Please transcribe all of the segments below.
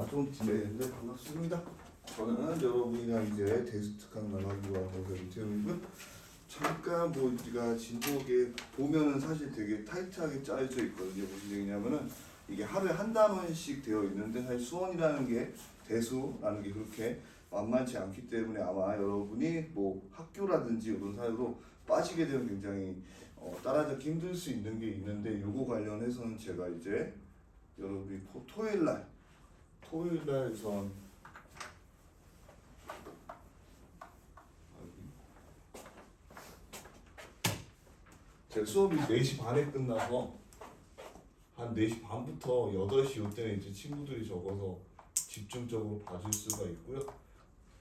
좀 딜레이인데 반갑습니다. 저는 여러분이랑 이제 테스트 강 나가기로 하고 이태용이고요. 잠깐 뭐 우리가 진도에 보면은 사실 되게 타이트하게 짜여져 있거든요. 무슨 얘기냐면은 이게 하루에 한 단원씩 되어 있는데 사실 수원이라는 게 대수라는 게 그렇게 만만치 않기 때문에 아마 여러분이 뭐 학교라든지 이런 사유로 빠지게 되면 굉장히 따라잡기 힘들 수 있는 게 있는데 요거 관련해서는 제가 이제 여러분이 토요일날 우선 제 수업이 4시 반에 끝나서 한 4시 반부터 8시 요때는 이제 친구들이 적어서 집중적으로 봐줄 수가 있고요.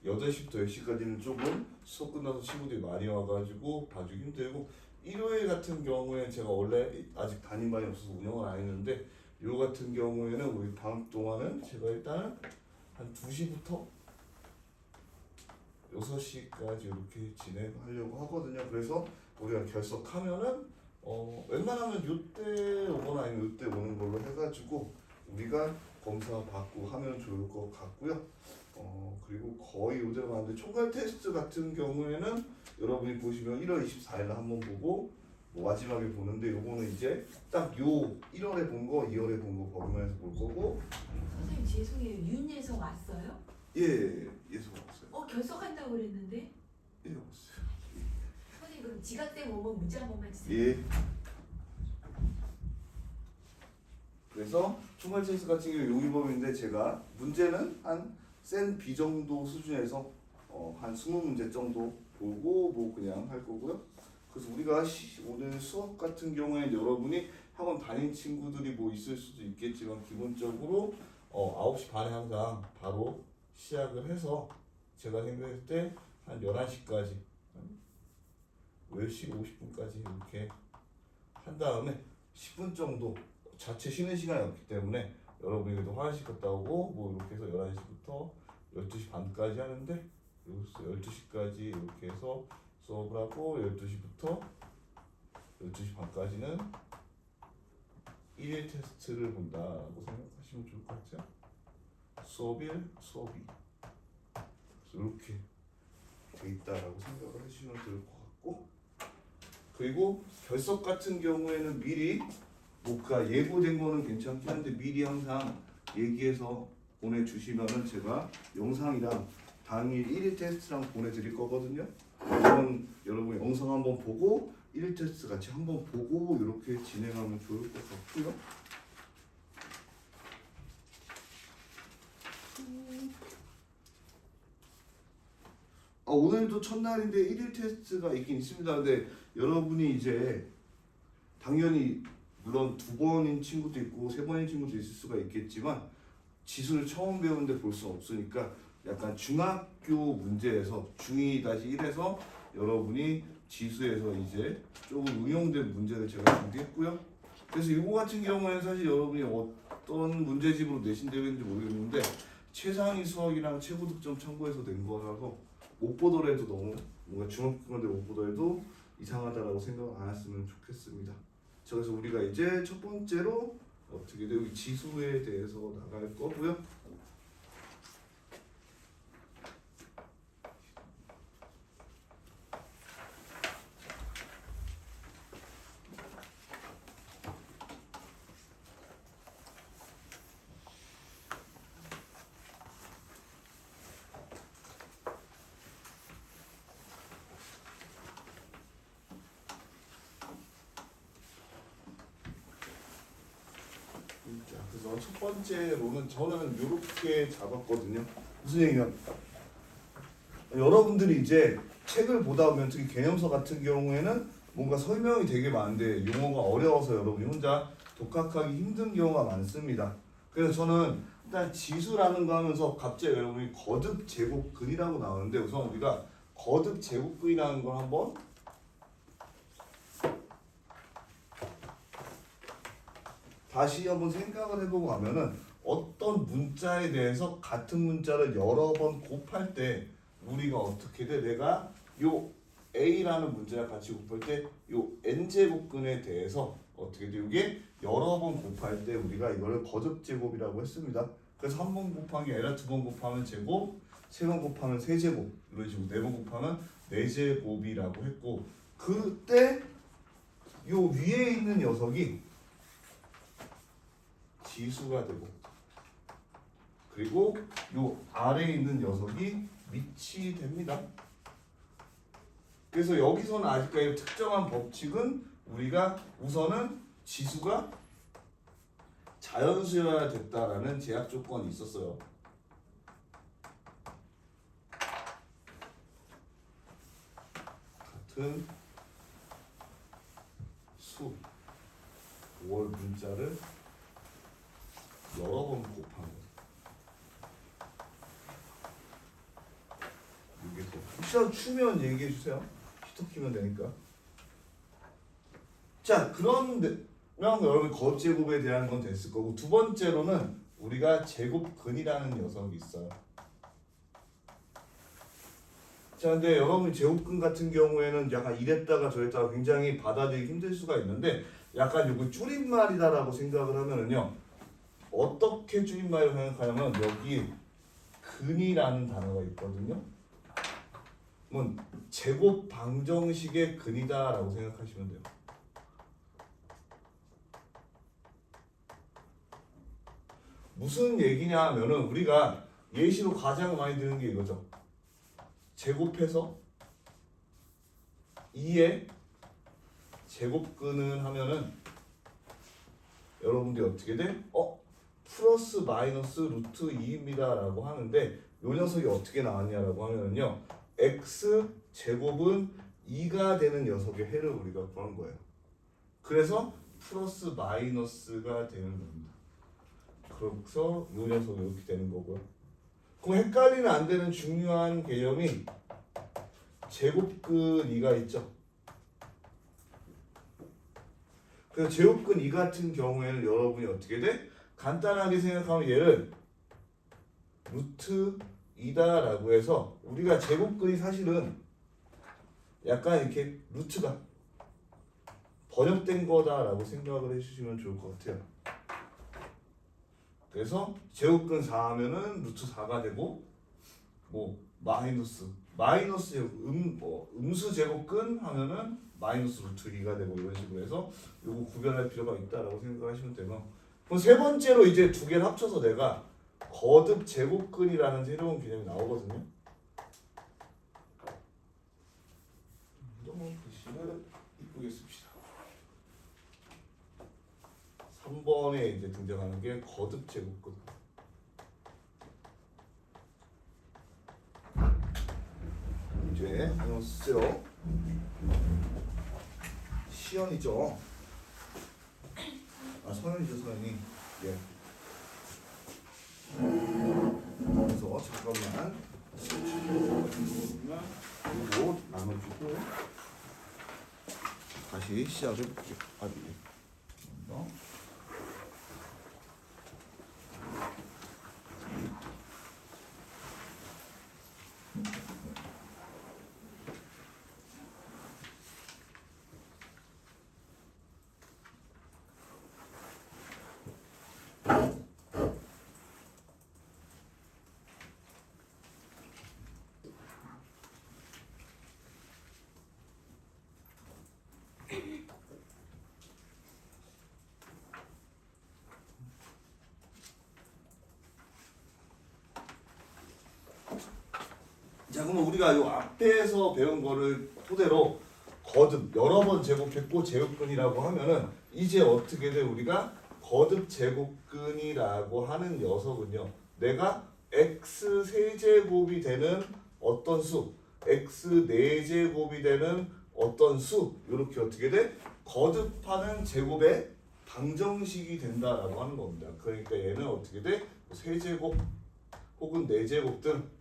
8시부터 10시까지는 조금 수업 끝나서 친구들이 많이 와가지고 봐주기 힘들고, 일요일 같은 경우에 제가 원래 아직 담임반이 없어서 운영을 안 했는데 요 같은 경우에는 우리 방학 동안은 제가 일단은 한 2시부터 6시까지 이렇게 진행하려고 하거든요. 그래서 우리가 결석하면은 웬만하면 요때 오거나 아니면 요때 오는 걸로 해가지고 우리가 검사 받고 하면 좋을 것 같고요. 그리고 거의 요대로 가는데 총괄 테스트 같은 경우에는 여러분이 보시면 1월 24일에 한번 보고 뭐 마지막에 보는데 요거는 이제 딱 요 1월에 본 거, 2월에 본 거 범위에서 볼 거고. 선생님 죄송해요. 윤예성 왔어요? 예, 예서 왔어요. 결석한다고 그랬는데. 예, 왔어요. 선생님 그럼 지각되면 오면 문제 한 번만 주세요. 예. 그래서 총괄 테스트 같은 경우 용의범인데 제가 문제는 한 센 B 정도 수준에서 한 20문제 정도 보고 뭐 그냥 할 거고요. 그래서 우리가 오늘 수업 같은 경우에 여러분이 학원 다닌 친구들이 뭐 있을 수도 있겠지만 기본적으로 9시 반에 항상 바로 시작을 해서 제가 생각했을 때 한 11시까지 10시 50분까지 이렇게 한 다음에 10분 정도 자체 쉬는 시간이 없기 때문에 여러분이 그래도 화장실 갔다 오고 뭐 이렇게 해서 11시부터 12시 반까지 하는데 여기서 12시까지 이렇게 해서 수업을 하고 12시부터 12시 반까지는 1일 테스트를 본다고 생각하시면 좋을 것 같아요. 수업 1, 수업 2 이렇게 돼 있다라고 생각을 하시면 될 것 같고, 그리고 결석 같은 경우에는 미리 뭐가 예고된 거는 괜찮긴 한데 미리 항상 얘기해서 보내주시면은 제가 영상이랑 당일 1일 테스트랑 보내드릴 거거든요. 그건 여러분 영상 한번 보고 1일 테스트 같이 한번 보고 이렇게 진행하면 좋을 것 같고요. 오늘도 첫날인데 1일 테스트가 있긴 있습니다. 근데 여러분이 이제 당연히 물론 2번인 친구도 있고 3번인 친구도 있을 수가 있겠지만 지수를 처음 배우는데 볼 수 없으니까 약간 중학교 문제에서 중2-1에서 여러분이 지수에서 이제 조금 응용된 문제를 제가 준비했고요. 그래서 이거 같은 경우에는 사실 여러분이 어떤 문제집으로 내신대로 했는지 모르겠는데 최상위 수학이랑 최고 득점 참고해서 낸 거라서 못 보더라도 너무 뭔가 중학교 건데 못 보더라도 이상하다라고 생각 안 했으면 좋겠습니다. 그래서 우리가 이제 첫 번째로 어떻게 돼요? 지수에 대해서 나갈 거고요. 그래서 첫 번째로는 저는 이렇게 잡았거든요. 무슨 얘기냐? 여러분들이 이제 책을 보다 보면 특히 개념서 같은 경우에는 뭔가 설명이 되게 많은데 용어가 어려워서 여러분이 혼자 독학하기 힘든 경우가 많습니다. 그래서 저는 일단 지수라는 거 하면서 갑자기 여러분이 거듭 제곱근이라고 나오는데 우선 우리가 거듭 제곱근이라는 걸 한번 다시 한번 생각을 해보고 하면은 어떤 문자에 대해서 같은 문자를 여러 번 곱할 때 우리가 어떻게 돼? 내가 요 A라는 문자랑 같이 곱할 때 요 n제곱근에 대해서 어떻게 돼? 이게 여러 번 곱할 때 우리가 이거를 거듭제곱이라고 했습니다. 그래서 한 번 곱하기 아니라 두 번 곱하면 제곱, 세 번 곱하면 세제곱 이런 식으로 네 번 곱하면 네제곱이라고 했고 그때 요 위에 있는 녀석이 지수가 되고 그리고 요 아래에 있는 녀석이 밑이 됩니다. 그래서 여기서는 아직까지 특정한 법칙은 우리가 우선은 지수가 자연수여야 됐다라는 제약 조건이 있었어요. 같은 수 5월 문자를 여러 번 곱한 거. 여기서 시험 추면 얘기해 주세요. 히터 키면 되니까. 자, 그런데 여러분 거제곱에 대한 건 됐을 거고 두 번째로는 우리가 제곱근이라는 녀석이 있어요. 자, 근데 여러분 제곱근 같은 경우에는 약간 이랬다가 저랬다가 굉장히 받아들이기 힘들 수가 있는데 약간 요거 줄임말이다라고 생각을 하면은요 어떻게 줄임말을 생각하냐면 여기 근이라는 단어가 있거든요. 뭐 제곱 방정식의 근이다라고 생각하시면 돼요. 무슨 얘기냐 하면은 우리가 예시로 가장 많이 드는 게 이거죠. 제곱해서 2의 제곱근은 하면은 여러분들이 어떻게 돼? 플러스 마이너스 루트 2입니다 라고 하는데 요 녀석이 어떻게 나왔냐라고 하면은요 x 제곱은 2가 되는 녀석의 해를 우리가 구한 거예요. 그래서 플러스 마이너스가 되는 겁니다. 그래서 요 녀석이 이렇게 되는 거고요. 그럼 헷갈리면 안 되는 중요한 개념이 제곱근 2가 있죠. 그래서 제곱근 2 같은 경우에는 여러분이 어떻게 돼? 간단하게 생각하면 얘를 루트 2다라고 해서 우리가 제곱근이 사실은 약간 이렇게 루트가 번역된 거다라고 생각을 해주시면 좋을 것 같아요. 그래서 제곱근 4 하면은 루트 4가 되고 뭐 마이너스 제곱, 음수 제곱근 하면은 마이너스 루트 2가 되고 이런 식으로 해서 요거 구별할 필요가 있다라고 생각하시면 되고 그럼 세 번째로 이제 두 개를 합쳐서 내가 거듭 제곱근이라는 새로운 개념이 나오거든요. 너무 글씨를 이쁘게 씁시다. 3번에 이제 등장하는 게 거듭 제곱근. 이제 한번 쓰세요. 시연이죠. 서연이죠, 서연이. 예. 그래서 잠깐만. 그리고 나눠주고 다시 시작을 해볼게요. 자, 그러면 우리가 이 앞에서 배운 거를 토대로 거듭 여러 번 제곱했고 제곱근이라고 하면은 이제 어떻게 돼? 우리가 거듭 제곱근이라고 하는 녀석은요. 내가 x 세제곱이 되는 어떤 수, x 4제곱이 되는 어떤 수 이렇게 어떻게 돼? 거듭하는 제곱의 방정식이 된다라고 하는 겁니다. 그러니까 얘는 어떻게 돼? 세제곱 혹은 4제곱 등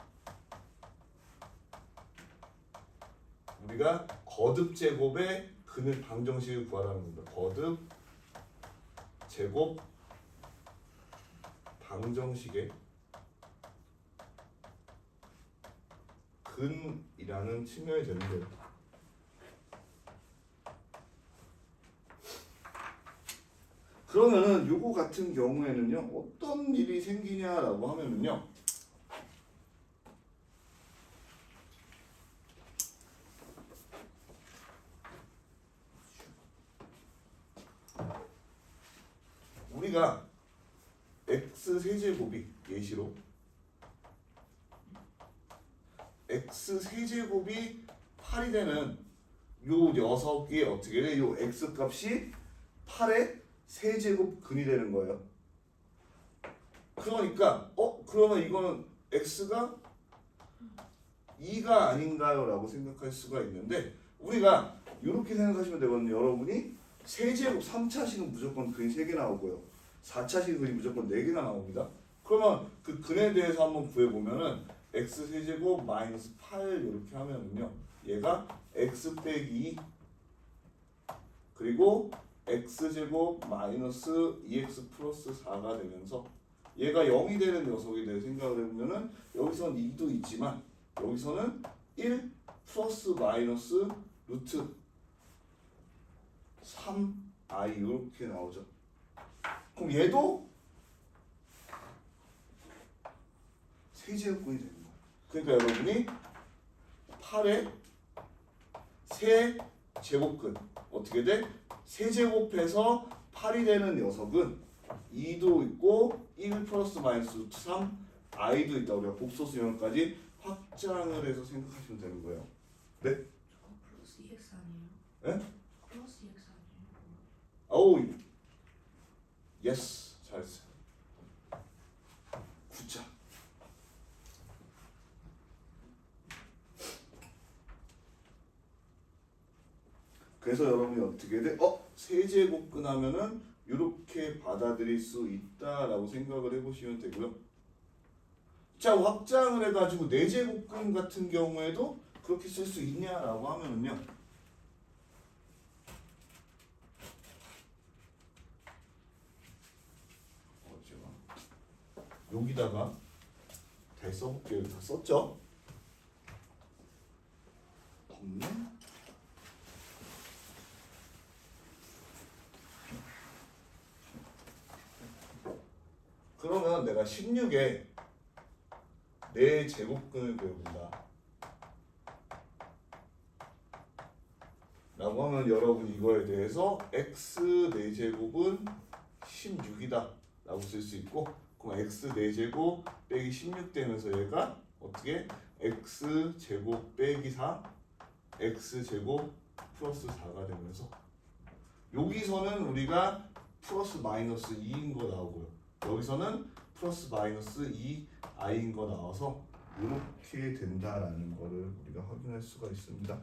우리가 거듭 제곱의 근을 방정식을 구하라는 겁니다. 거듭 제곱 방정식의 근이라는 측면이 되는 거예요. 그러면은 요거 같은 경우에는요 어떤 일이 생기냐라고 하면은요 우리가 x 세제곱이 예시로 x 세제곱이 8이 되는 요 녀석이 어떻게 돼? 요 x 값이 8의 세제곱근이 되는 거예요. 그러니까 그러면 이거는 x가 2가 아닌가요? 라고 생각할 수가 있는데 우리가 이렇게 생각하시면 되거든요. 여러분이 세제곱 3차식은 무조건 근이 3개 나오고요. 4차식 근이 무조건 4개가 나옵니다. 그러면 그 근에 대해서 한번 구해보면은 x 세제곱 마이너스 8 이렇게 하면은요. 얘가 x 빼기 2 그리고 x제곱 마이너스 2x 플러스 4가 되면서 얘가 0이 되는 녀석에 대해 생각을 해보면은 여기서는 2도 있지만 여기서는 1 플러스 마이너스 루트 3i 이렇게 나오죠. 그럼 얘도 세제곱근이 되는 거예요. 그러니까 여러분이 8의 세제곱근 어떻게 돼? 세제곱해서 8이 되는 녀석은 2도 있고 1 플러스 마이너스 루트 3 i도 있다. 우리가 복소수 영역까지 확장을 해서 생각하시면 되는 거예요. 네? 저거 플러스 EX 아니에요? 네? 플러스 EX 아니에요? 어우 예스 잘했어요. 굿자. 그래서 여러분이 어떻게 돼? 세제곱근 하면은 이렇게 받아들일 수 있다라고 생각을 해보시면 되고요. 자 확장을 해가지고 4제곱근 같은 경우에도 그렇게 쓸 수 있냐라고 하면은요. 제가 여기다가 다 써볼게요. 다 썼죠? 없네. 그러면 내가 16에 4제곱근을 그려본다 라고 하면 여러분 이거에 대해서 x 4제곱은 16이다 라고 쓸 수 있고 그럼 x 4제곱 빼기 16 되면서 얘가 어떻게 x 제곱 빼기 4 x 제곱 플러스 4가 되면서 여기서는 우리가 플러스 마이너스 2인 거 나오고요. 여기서는 플러스 마이너스 2i인 거 나와서 이렇게 된다라는 거를 우리가 확인할 수가 있습니다.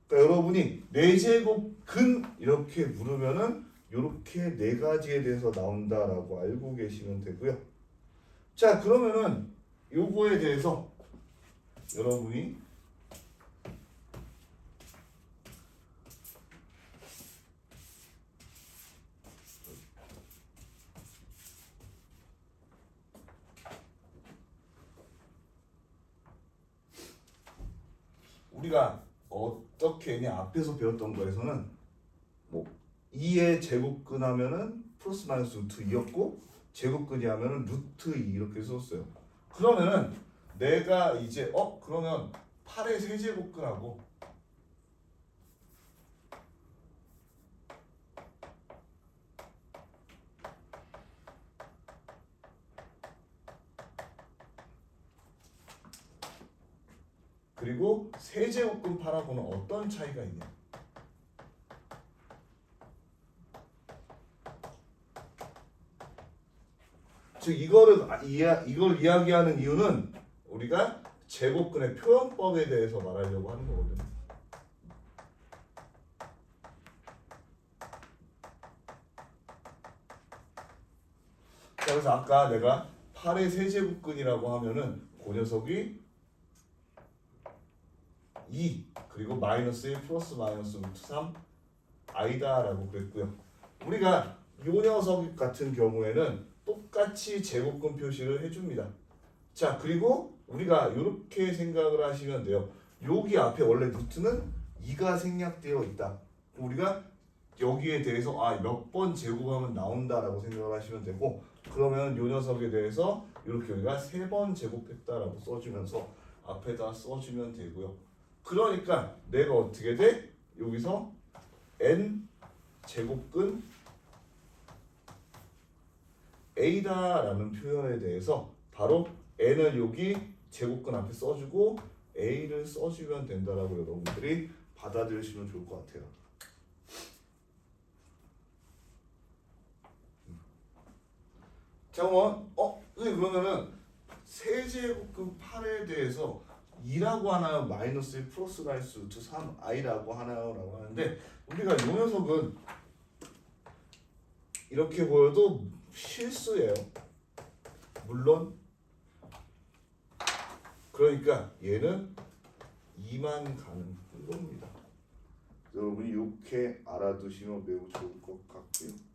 그러니까 여러분이 4제곱근 이렇게 물으면은 이렇게 4가지에 대해서 나온다라고 알고 계시면 되고요. 자 그러면은 요거에 대해서 여러분이 우리가 어떻게 했냐 앞에서 배웠던 거에서는 뭐 2의 제곱근 하면은 플러스 마이너스 루트 2였고 제곱근이 하면은 루트 2 이렇게 썼어요. 그러면은 내가 이제 그러면 8의 세제곱근하고 그리고 세제곱근 8하고는 어떤 차이가 있냐? 즉 이걸 이야기하는 이유는 우리가 제곱근의 표현법에 대해서 말하려고 하는 거거든요. 자, 그래서 아까 내가 8의 세제곱근이라고 하면은 그 녀석이 2 그리고 마이너스 1 플러스 마이너스 루트 3 i다라고 그랬고요. 우리가 요 녀석 같은 경우에는 똑같이 제곱근 표시를 해줍니다. 자 그리고 우리가 이렇게 생각을 하시면 돼요. 여기 앞에 원래 루트는 2가 생략되어 있다. 우리가 여기에 대해서 몇 번 제곱하면 나온다라고 생각을 하시면 되고, 그러면 요 녀석에 대해서 이렇게 우리가 3번 제곱했다라고 써주면서 앞에다 써주면 되고요. 그러니까 내가 어떻게 돼? 여기서 n 제곱근 a다라는 표현에 대해서 바로 n을 여기 제곱근 앞에 써주고 a를 써주면 된다라고 여러분들이 받아들이시면 좋을 것 같아요. 자, 선생님 그러면은 세제곱근 8에 대해서 2라고 하나요? 마이너스 1 플러스 라이스 루트 3i라고 하나요? 라고 하는데, 우리가 이 녀석은 이렇게 보여도 실수예요. 물론 그러니까 얘는 2만 가는 겁니다. 여러분이 이렇게 알아두시면 매우 좋을 것 같고요.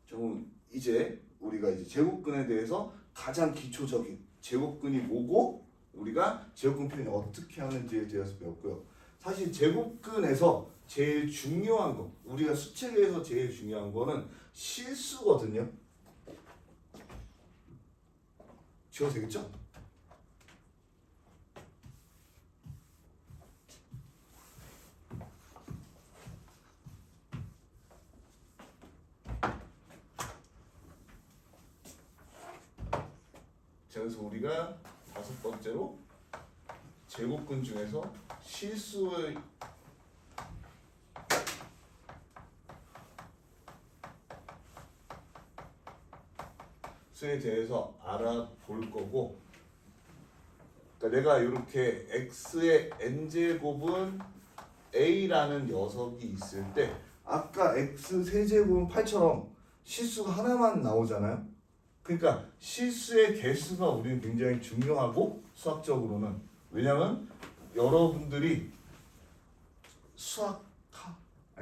그럼 이제 우리가 이제 제곱근에 대해서 가장 기초적인 제곱근이 뭐고 우리가 제곱근 표현을 어떻게 하는지에 대해서 배웠고요. 사실 제곱근에서 제일 중요한 거, 우리가 수책에서 제일 중요한 거는 실수거든요. 지워도 되겠죠? 자, 그래서 우리가 5번째로 제곱근 중에서 실수의 수에 대해서 알아볼 거고, 그러니까 내가 이렇게 x의 n제곱은 a라는 녀석이 있을 때 아까 x 세제곱은 8처럼 실수가 하나만 나오잖아요. 그러니까 실수의 개수가 우리는 굉장히 중요하고, 수학적으로는 왜냐하면 여러분들이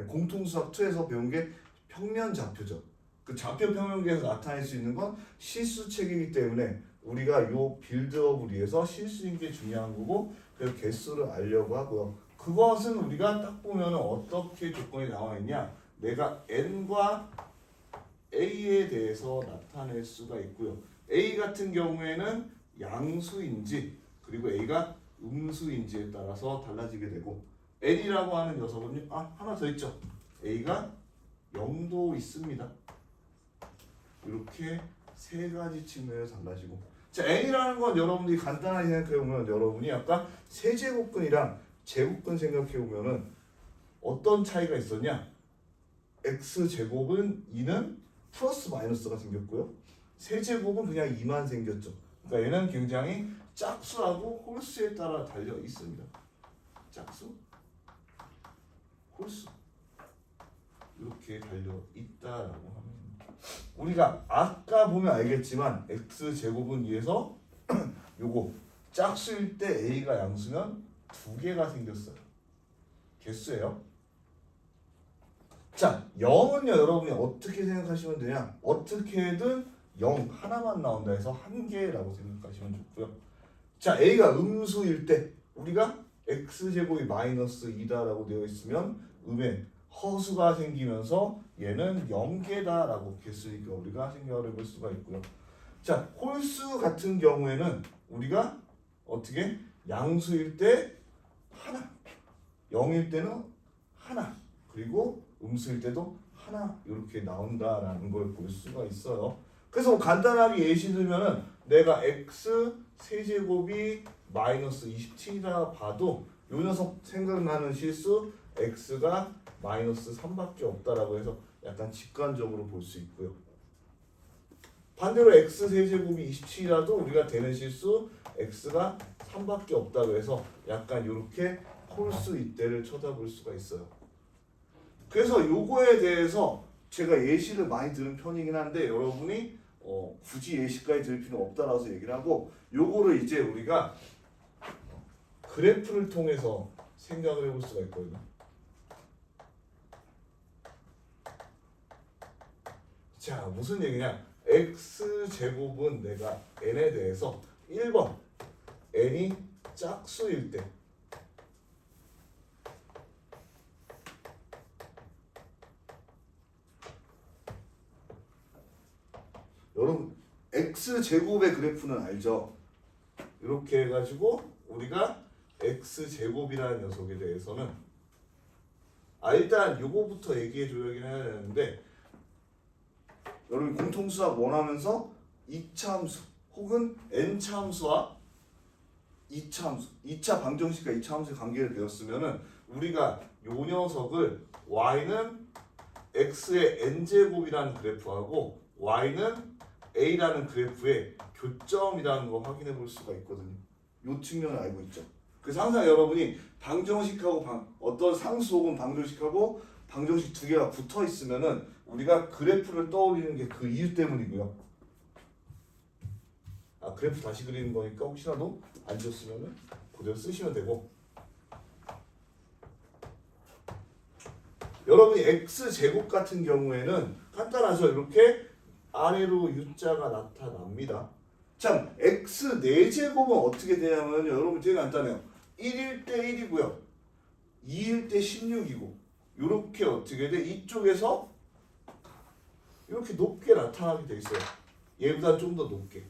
공통 수학 2에서 배운 게 평면 좌표죠. 그 좌표 평면계에서 나타낼 수 있는 건 실수책이기 때문에 우리가 요 빌드업을 위해서 실수인 게 중요한 거고, 그래서 개수를 알려고 하고요. 그것은 우리가 딱 보면 어떻게 조건이 나와 있냐, 내가 n과 a에 대해서 나타낼 수가 있고요. a 같은 경우에는 양수인지 그리고 a가 음수인지에 따라서 달라지게 되고, n이라고 하는 녀석은 하나 더 있죠. a가 0도 있습니다. 이렇게 3가지 측면에서 달라지고, 자, n이라는 건 여러분들이 간단하게 생각해 보면, 여러분이 아까 세제곱근이랑 제곱근 생각해 보면은 어떤 차이가 있었냐? x 제곱은 2는 플러스 마이너스가 생겼고요. 세제곱은 그냥 2만 생겼죠. 그러니까 얘는 굉장히 짝수하고 홀수에 따라 달려 있습니다. 짝수, 홀수 이렇게 달려 있다라고 하면, 우리가 아까 보면 알겠지만 x 제곱은 2에서 요거 짝수일 때 a가 양수면 2개가 생겼어요. 개수예요. 자, 0은요 여러분이 어떻게 생각하시면 되냐, 어떻게든 0 하나만 나온다 해서 1개라고 생각하시면 좋고요. 자, a가 음수일 때 우리가 x제곱이 마이너스 2다라고 되어 있으면 음에 허수가 생기면서 얘는 0개다라고 개수니까 우리가 생각을 해볼 수가 있고요. 자, 홀수 같은 경우에는 우리가 어떻게 양수일 때 하나, 0일 때는 하나, 그리고 음수일 때도 하나 이렇게 나온다라는 걸 볼 수가 있어요. 그래서 간단하게 예시 들면은 내가 x 세제곱이 마이너스 27이다 봐도 요 녀석 생각나는 실수 x가 마이너스 3밖에 없다라고 해서 약간 직관적으로 볼 수 있고요. 반대로 x 세제곱이 27이라도 우리가 되는 실수 x가 3밖에 없다고 해서 약간 이렇게 홀수 이때를 쳐다볼 수가 있어요. 그래서 요거에 대해서 제가 예시를 많이 들은 편이긴 한데, 여러분이 굳이 예시까지 들을 필요는 없다라고 얘기를 하고, 요거를 이제 우리가 그래프를 통해서 생각을 해볼 수가 있거든요. 자, 무슨 얘기냐? x제곱은 내가 n에 대해서 1번 n이 짝수일 때 여러분 x제곱의 그래프는 알죠? 이렇게 해가지고 우리가 x제곱이라는 녀석에 대해서는 일단 요거부터 얘기해줘야긴 해야 되는데 여러분 공통수학 원하면서 이차 함수 혹은 n차 함수와 이차 함수, 2차 방정식과 이차 함수의 관계를 배웠으면은 우리가 요 녀석을 y는 x의 n제곱이라는 그래프하고 y는 a라는 그래프의 교점이라는 거 확인해 볼 수가 있거든요. 요 측면을 알고 있죠. 그래서 항상 여러분이 방정식하고 어떤 상수 혹은 방정식하고 방정식 두 개가 붙어 있으면은 우리가 그래프를 떠올리는 게 그 이유 때문이고요. 그래프 다시 그리는 거니까 혹시라도 안 지웠으면은 그대로 쓰시면 되고. 여러분이 x제곱 같은 경우에는 간단하죠. 이렇게 아래로 u자가 나타납니다. 참 x 4제곱은 어떻게 되냐면 여러분 되게 간단해요. 1일 때 1이고요. 2일 때 16이고 이렇게 어떻게 돼? 이쪽에서 이렇게 높게 나타나게 돼 있어요. 얘보다 좀 더 높게.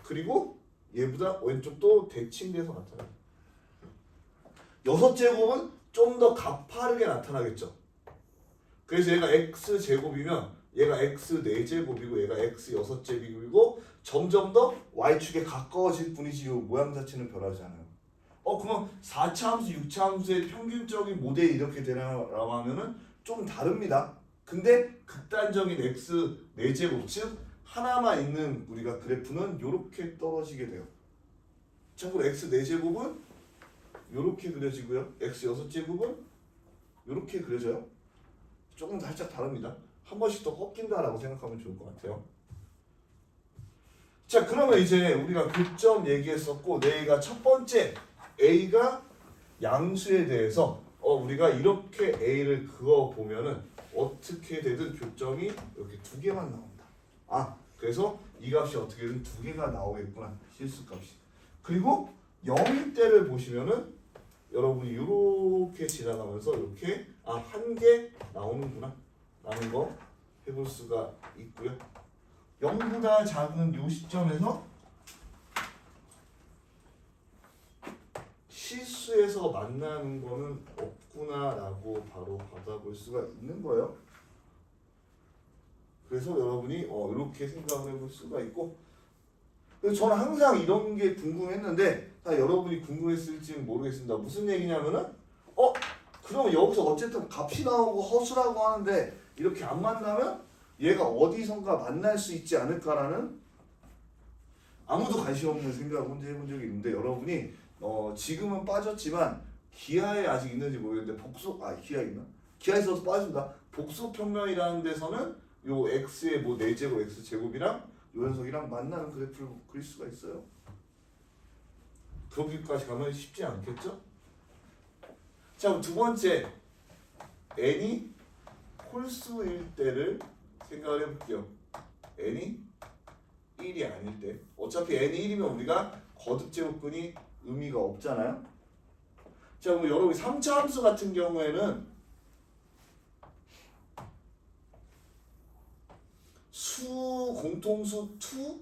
그리고 얘보다 왼쪽도 대칭돼서 나타나요. 6제곱은 좀 더 가파르게 나타나겠죠. 그래서 얘가 x제곱이면 얘가 x 4제곱이고 얘가 x 6제곱이고 점점 더 y축에 가까워질 뿐이지 이 모양 자체는 변하지 않아요. 그럼 4차 함수, 6차 함수의 평균적인 모델이 이렇게 되나라고 하면은 좀 다릅니다. 근데 극단적인 x 4제곱 즉 하나만 있는 우리가 그래프는 이렇게 떨어지게 돼요. 참고로 x 4제곱은 이렇게 그려지고요. x 6제곱은 이렇게 그려져요. 조금 살짝 다릅니다. 한 번씩 더 꺾인다라고 생각하면 좋을 것 같아요. 자, 그러면 이제 우리가 교점 얘기했었고 내가 첫 번째 A가 양수에 대해서 우리가 이렇게 A를 그어 보면은 어떻게 되든 교점이 이렇게 두 개만 나온다. 그래서 이 값이 어떻게든 두 개가 나오겠구나. 실수값이. 그리고 0일 때를 보시면은 여러분이 이렇게 지나가면서 이렇게 한 개 나오는구나 라는 거 해볼 수가 있고요. 0보다 작은 이 시점에서 실수에서 만나는 거는 없구나 라고 바로 받아볼 수가 있는 거예요. 그래서 여러분이 이렇게 생각을 해볼 수가 있고, 그래서 저는 항상 이런 게 궁금했는데 여러분이 궁금했을지는 모르겠습니다. 무슨 얘기냐면은 그러면 여기서 어쨌든 값이 나오고 허수라고 하는데 이렇게 안 만나면 얘가 어디선가 만날 수 있지 않을까라는 아무도 관심 없는 생각을 혼자 해본 적이 있는데 여러분이 지금은 빠졌지만 기하에 아직 있는지 모르겠는데 기하에 있나? 기하에 있어서 빠집니다. 복소평면이라는 데서는 요 x의 뭐 4제곱 x제곱이랑 요 녀석이랑 만나는 그래프를 그릴 수가 있어요. 거기까지 가면 쉽지 않겠죠? 자, 그럼 두 번째 n이 홀수일 때를 생각을 해볼게요. n이 1이 아닐 때. 어차피 n이 1이면 우리가 거듭제곱근이 의미가 없잖아요. 자, 그럼 여러분 3차 함수 같은 경우에는 공통수 2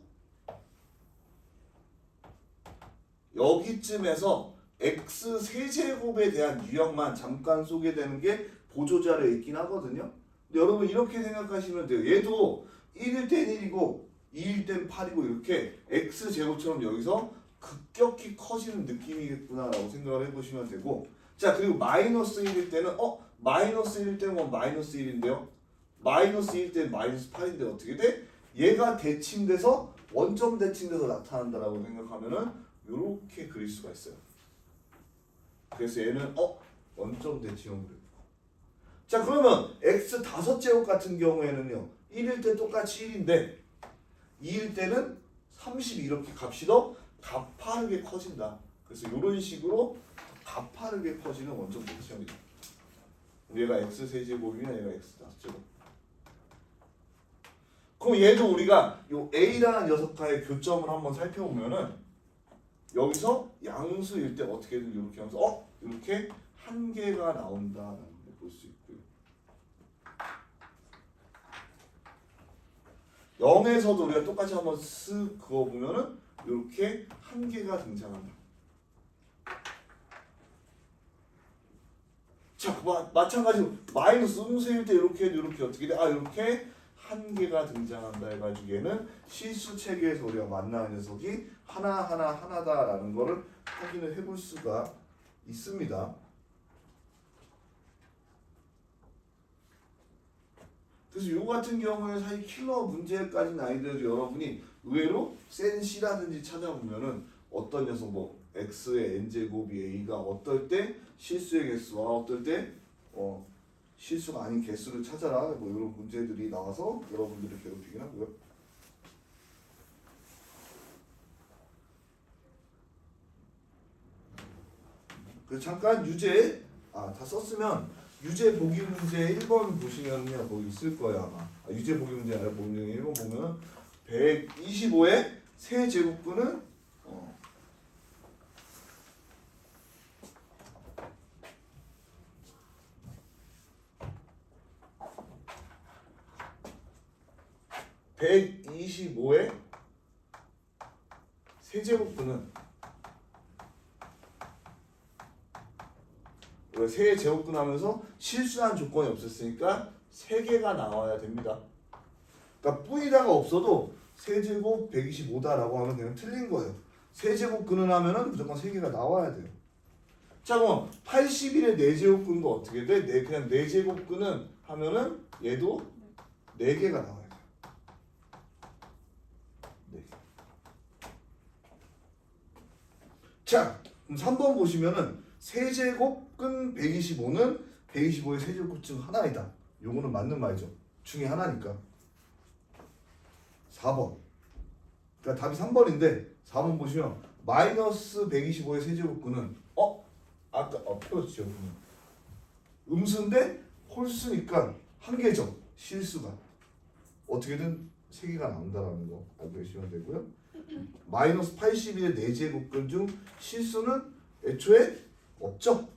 여기쯤에서 x 세제곱에 대한 유형만 잠깐 소개되는 게 보조자료에 있긴 하거든요. 근데 여러분 이렇게 생각하시면 돼요. 얘도 1일 땐 1이고 2일 땐 8이고 이렇게 x제곱처럼 여기서 급격히 커지는 느낌이겠구나 라고 생각을 해보시면 되고, 자 그리고 마이너스 1일 때는 마이너스 1일 때는 마이너스 1인데요 마이너스 1일 때는 마이너스 8인데 어떻게 돼? 얘가 대칭돼서 원점 대칭돼서 나타난다라고 생각하면은 이렇게 그릴 수가 있어요. 그래서 얘는 원점 대칭형 그래프. 자 그러면 x 5제곱 같은 경우에는요 1일 때 똑같이 1인데 2일 때는 30 이렇게 값이 더 가파르게 커진다. 그래서 이런 식으로 가파르게 퍼지는 원점 모션이다. 얘가 x 세제곱이면 얘가 x 제곱. 그럼 얘도 우리가 요 a라는 녀석과의 교점을 한번 살펴보면은 여기서 양수일 때 어떻게든 이렇게 하면서 이렇게 한 개가 나온다라는 걸 볼 수 있고요. 0에서도 우리가 똑같이 한번 쓱 그어보면은 이렇게 한 개가 등장한다. 자, 마찬가지로 마이너스 음수일 때 이렇게 해도 이렇게 어떻게 돼? 이렇게 한 개가 등장한다 해가지고 얘는 실수 체계에서 우리가 만나는 녀석이 하나다라는 거를 확인을 해볼 수가 있습니다. 그래서 요 같은 경우에 사실 킬러 문제까지는 아니더라도 여러분이 의외로 센 C라든지 찾아보면은 어떤 녀석 x의 n제곱이 a가 어떨 때 실수의 개수와 어떨 때 실수가 아닌 개수를 찾아라 이런 문제들이 나와서 여러분들을 괴롭히긴 하고요. 그래서 잠깐 유제 다 썼으면 유제 보기 문제 1번 보시면요 거기 있을 거예요 아마. 유제 보기 문제 아니라 보기 문제 1번 보면 125의 세제곱근은 125의 세제곱근은 세제곱근 하면서 실수한 조건이 없었으니까 3개가 나와야 됩니다. 그러니까 뿌이다가 없어도 세제곱 125다라고 하면 그냥 틀린 거예요. 세제곱근은 하면은 무조건 3개가 나와야 돼요. 자 그럼 81의 4제곱근도 어떻게 돼? 그냥 4제곱근은 하면은 얘도 4개가 나와요. 자, 그럼 3번 보시면은 세제곱근 125는 125의 세제곱 중 하나이다. 요거는 맞는 말이죠. 중에 하나니까. 4번. 그러니까 답이 3번인데 4번 보시면 마이너스 125의 세제곱근은 아까 표였죠. 음수인데 홀수니까 한 개죠. 실수가. 어떻게든 3개가 나온다라는 거 알고 계시면 되고요. 마이너스 81의 4제곱근 중 실수는 애초에 없죠.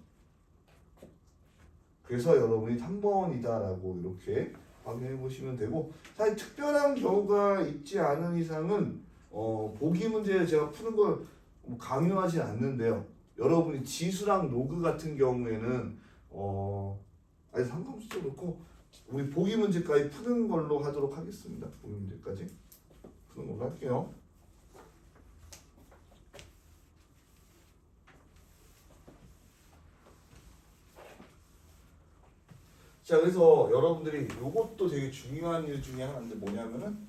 그래서 여러분이 3번이다라고 이렇게 확인해 보시면 되고 사실 특별한 경우가 있지 않은 이상은 보기 문제를 제가 푸는 걸 강요하지 않는데요. 여러분이 지수랑 로그 같은 경우에는 아니 상관없죠. 그렇고 우리 보기 문제까지 푸는 걸로 하도록 하겠습니다. 보기 문제까지 푸는 걸로 할게요. 자 그래서 여러분들이 요것도 되게 중요한 일 중에 하나인데 뭐냐면은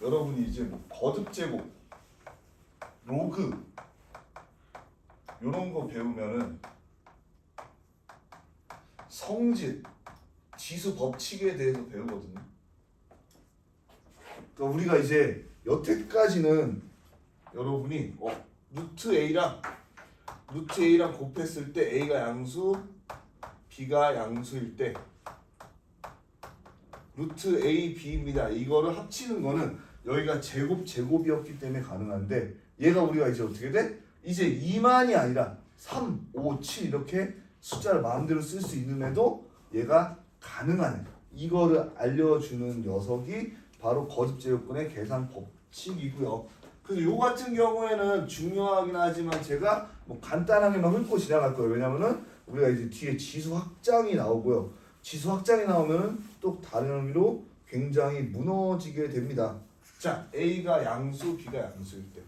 여러분이 이제 거듭제곱 로그 요런 거 배우면은 성질 지수 법칙에 대해서 배우거든요. 그러니까 우리가 이제 여태까지는 여러분이 루트 A랑 곱했을 때 A가 양수, B가 양수일 때 루트 A, B입니다. 이거를 합치는 거는 여기가 제곱이었기 때문에 가능한데 얘가 우리가 이제 어떻게 돼? 이제 2만이 아니라 3, 5, 7 이렇게 숫자를 마음대로 쓸 수 있는데도 얘가 가능하네. 이거를 알려주는 녀석이 바로 거듭제곱근의 계산 법칙이고요. 그래서 요 같은 경우에는 중요하긴 하지만 제가 간단하게만 훑고 지나갈 거예요. 왜냐면은 우리가 이제 뒤에 지수 확장이 나오고요. 지수 확장이 나오면은 또 다른 의미로 굉장히 무너지게 됩니다. 자, A가 양수, B가 양수일 때.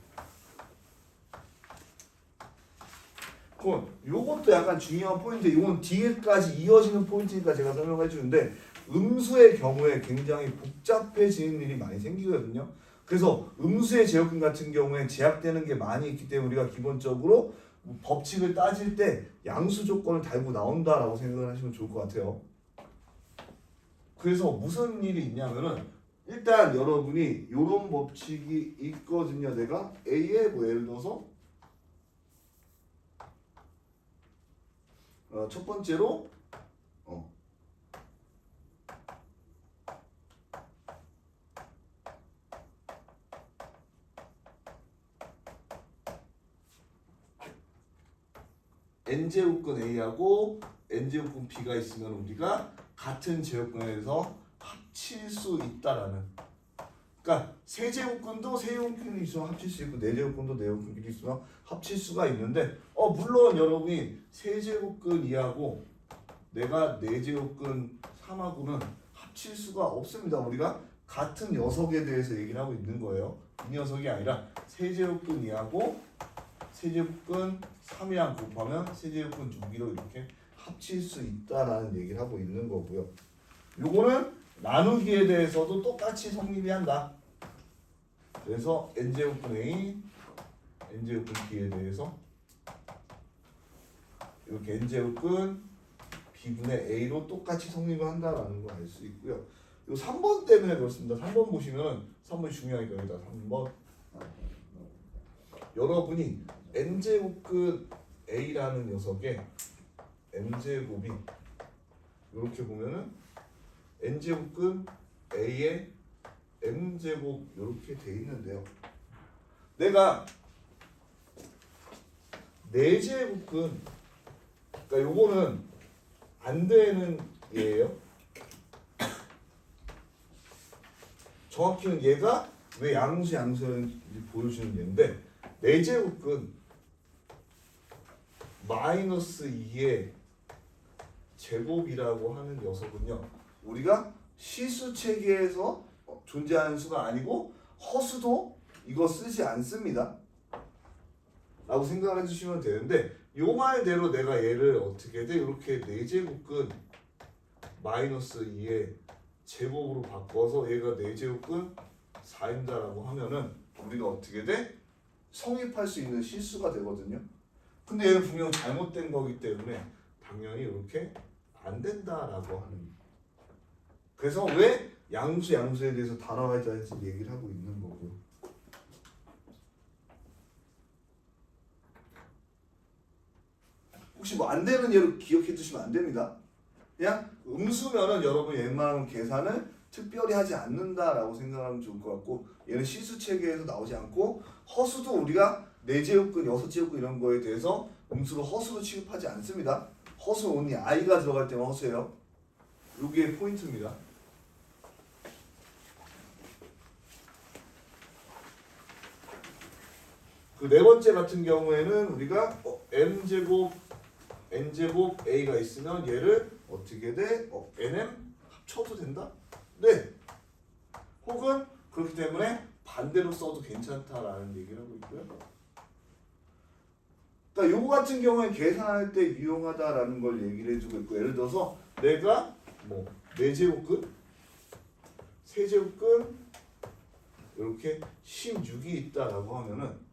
그럼 요것도 약간 중요한 포인트. 이건 뒤에까지 이어지는 포인트니까 제가 설명해 주는데 음수의 경우에 굉장히 복잡해지는 일이 많이 생기거든요. 그래서 음수의 제곱근 같은 경우에 제약되는 게 많이 있기 때문에 우리가 기본적으로 법칙을 따질 때 양수 조건을 달고 나온다라고 생각을 하시면 좋을 것 같아요. 그래서 무슨 일이 있냐면은 일단 여러분이 요런 법칙이 있거든요. 내가 A에 뭐 예를 들어서 첫 번째로 n제곱근 A하고 n제곱근 B가 있으면 우리가 같은 제곱근에서 합칠 수 있다라는, 그러니까 세제곱근도 세제곱근이 있으면 합칠 수 있고 네제곱근도 네제곱근이 있으면 합칠 수가 있는데 물론 여러분이 세제곱근 2하고 내가 네제곱근 3하고는 합칠 수가 없습니다. 우리가 같은 녀석에 대해서 얘기를 하고 있는 거예요. 이 녀석이 아니라 세제곱근 2하고 세제곱근 3이랑 곱하면 세제곱근 6기로 이렇게 합칠 수 있다라는 얘기를 하고 있는 거고요. 요거는 나누기에 대해서도 똑같이 성립이 한다. 그래서 n제곱근 A, n제곱근 B에 대해서 이렇게 n제곱근 B분의 A로 똑같이 성립을 한다라는 걸 알 수 있고요. 요 3번 때문에 그렇습니다. 3번 보시면 3번이 중요하니까 여기다 3번. 여러분이 n제곱근 A라는 녀석의 n제곱이 이렇게 보면은 n제곱근 A의 m제곱 이렇게 돼 있는데요. 내가 4제곱근, 그러니까 요거는 안 되는 얘예요. 정확히는 얘가 왜 양수였는지 보여주는 얘인데 4제곱근 마이너스 2의 제곱이라고 하는 녀석은요, 우리가 시수 체계에서 존재하는 수가 아니고 허수도 이거 쓰지 않습니다 라고 생각을 해주시면 되는데, 요 말대로 내가 얘를 어떻게 돼? 이렇게 4제곱근 마이너스 2의 제곱으로 바꿔서 얘가 4제곱근 4인다라고 하면은 우리가 어떻게 돼? 성립할 수 있는 실수가 되거든요. 근데 얘는 분명 잘못된 거기 때문에 당연히 이렇게 안 된다라고 하는. 그래서 왜 양수에 대해서 다 나와 있다는지 얘기를 하고 있는 거고요. 혹시 뭐 안 되는 예로 기억해 두시면 안 됩니다. 그냥 음수면은 여러분 웬만하면 계산을 특별히 하지 않는다라고 생각하면 좋을 것 같고, 얘는 시수 체계에서 나오지 않고 허수도 우리가 4제곱근, 6제곱근 이런 거에 대해서 음수로 허수로 취급하지 않습니다. 허수 only i가 들어갈 때만 허수예요. 요게 포인트입니다. 그 네 번째 같은 경우에는 우리가 n제곱 a가 있으면 얘를 어떻게 돼? nm 합쳐도 된다? 네. 혹은 그렇기 때문에 반대로 써도 괜찮다라는 얘기를 하고 있고요. 그러니까 요거 같은 경우에 계산할 때 유용하다라는 걸 얘기를 해주고 있고, 예를 들어서 내가 뭐 4제곱근, 세제곱근 이렇게 16이 있다라고 하면은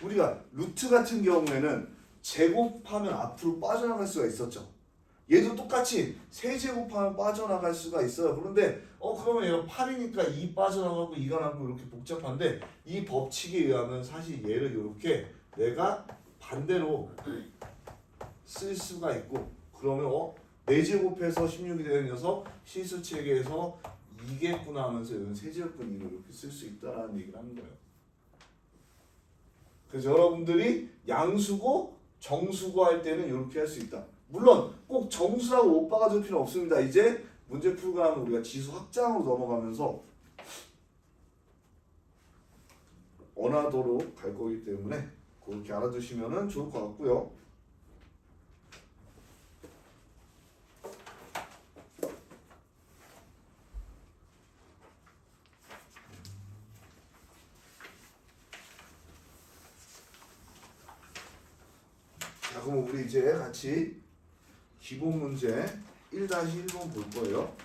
우리가 루트 같은 경우에는 제곱하면 앞으로 빠져나갈 수가 있었죠. 얘도 똑같이 세제곱하면 빠져나갈 수가 있어요. 그런데 그러면 얘가 8이니까 2 빠져나가고 2가 나고 이렇게 복잡한데, 이 법칙에 의하면 사실 얘를 이렇게 내가 반대로 쓸 수가 있고, 그러면 4제곱해서 16이 되는 녀석 실수 체계에서 2겠구나 하면서 이런 세제곱근 2로 이렇게 쓸 수 있다라는 얘기를 하는 거예요. 그래서 여러분들이 양수고 정수고 할 때는 이렇게 할 수 있다. 물론 꼭 정수라고 못 박아줄 필요 없습니다. 이제 문제 풀고 나면 우리가 지수 확장으로 넘어가면서 원하도록 갈 거기 때문에 그렇게 알아두시면 좋을 것 같고요. 자, 그럼 우리 이제 같이 기본 문제 1-1번 볼 거예요.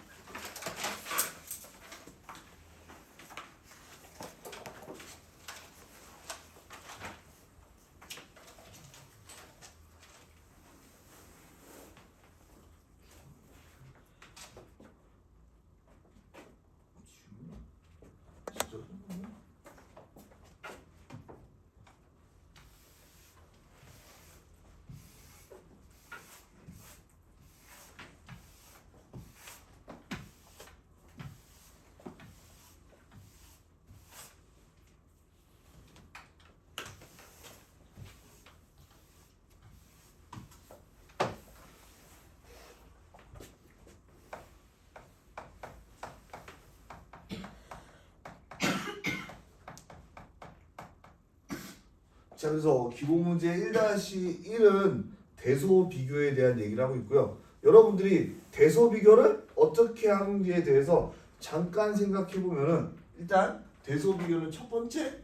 자, 그래서 기본 문제 1-1은 대소 비교에 대한 얘기를 하고 있고요. 여러분들이 대소 비교를 어떻게 하는지에 대해서 잠깐 생각해 보면은 일단 대소 비교는 첫 번째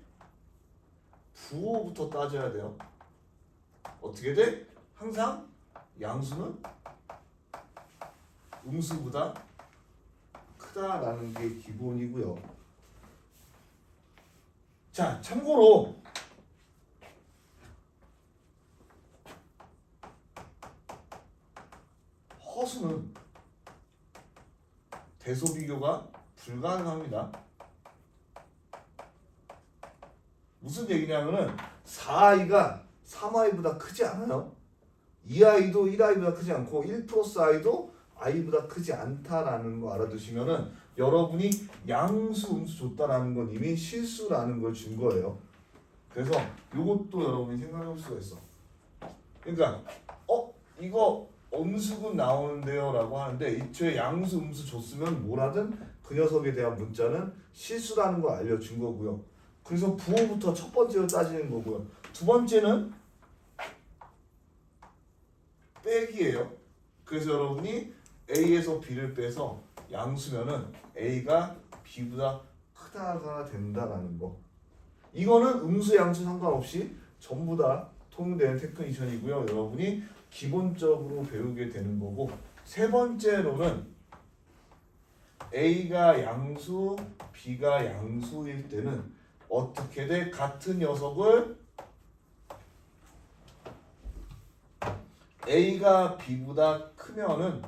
부호부터 따져야 돼요. 어떻게 돼? 항상 양수는 음수보다 크다라는 게 기본이고요. 자, 참고로 허수는 대소 비교가 불가능합니다. 무슨 얘기냐면은 4i가 3i보다 크지 않아요. 2i도 1i보다 크지 않고 1 플러스 i도 i보다 크지 않다라는 거 알아두시면은 여러분이 양수 음수 줬다라는 건 이미 실수라는 걸 준 거예요. 그래서 이것도 여러분이 생각해 볼 수가 있어. 그러니까 이거 음수군 나오는데요 라고 하는데 이초에 양수 음수 줬으면 뭐라든 그 녀석에 대한 문자는 실수라는 걸 알려준 거고요. 그래서 부호부터 첫 번째로 따지는 거고요. 두 번째는 빼기예요. 그래서 여러분이 A에서 B를 빼서 양수면은 A가 B보다 크다가 된다라는 거. 이거는 음수 양수 상관없이 전부 다 통용되는 테크니션이고요. 여러분이 기본적으로 배우게 되는 거고, 세 번째로는 A가 양수, B가 양수일 때는 어떻게 돼? 같은 녀석을 A가 B보다 크면은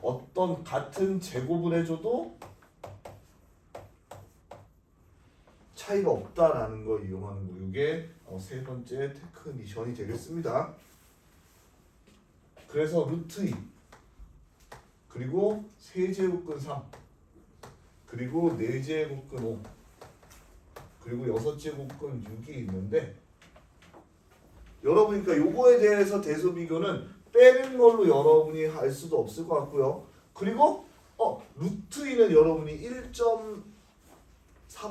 어떤 같은 제곱을 해줘도 차이가 없다라는 걸 이용하는 거. 이게 세 번째 테크니션이 되겠습니다. 그래서 루트 2 그리고 세제곱근 3 그리고 4제곱근 5 그리고 6제곱근 6이 있는데, 여러분 그러니까 요거에 대해서 대소 비교는 빼는 걸로 여러분이 할 수도 없을 것 같고요. 그리고 루트 2는 여러분이 1.3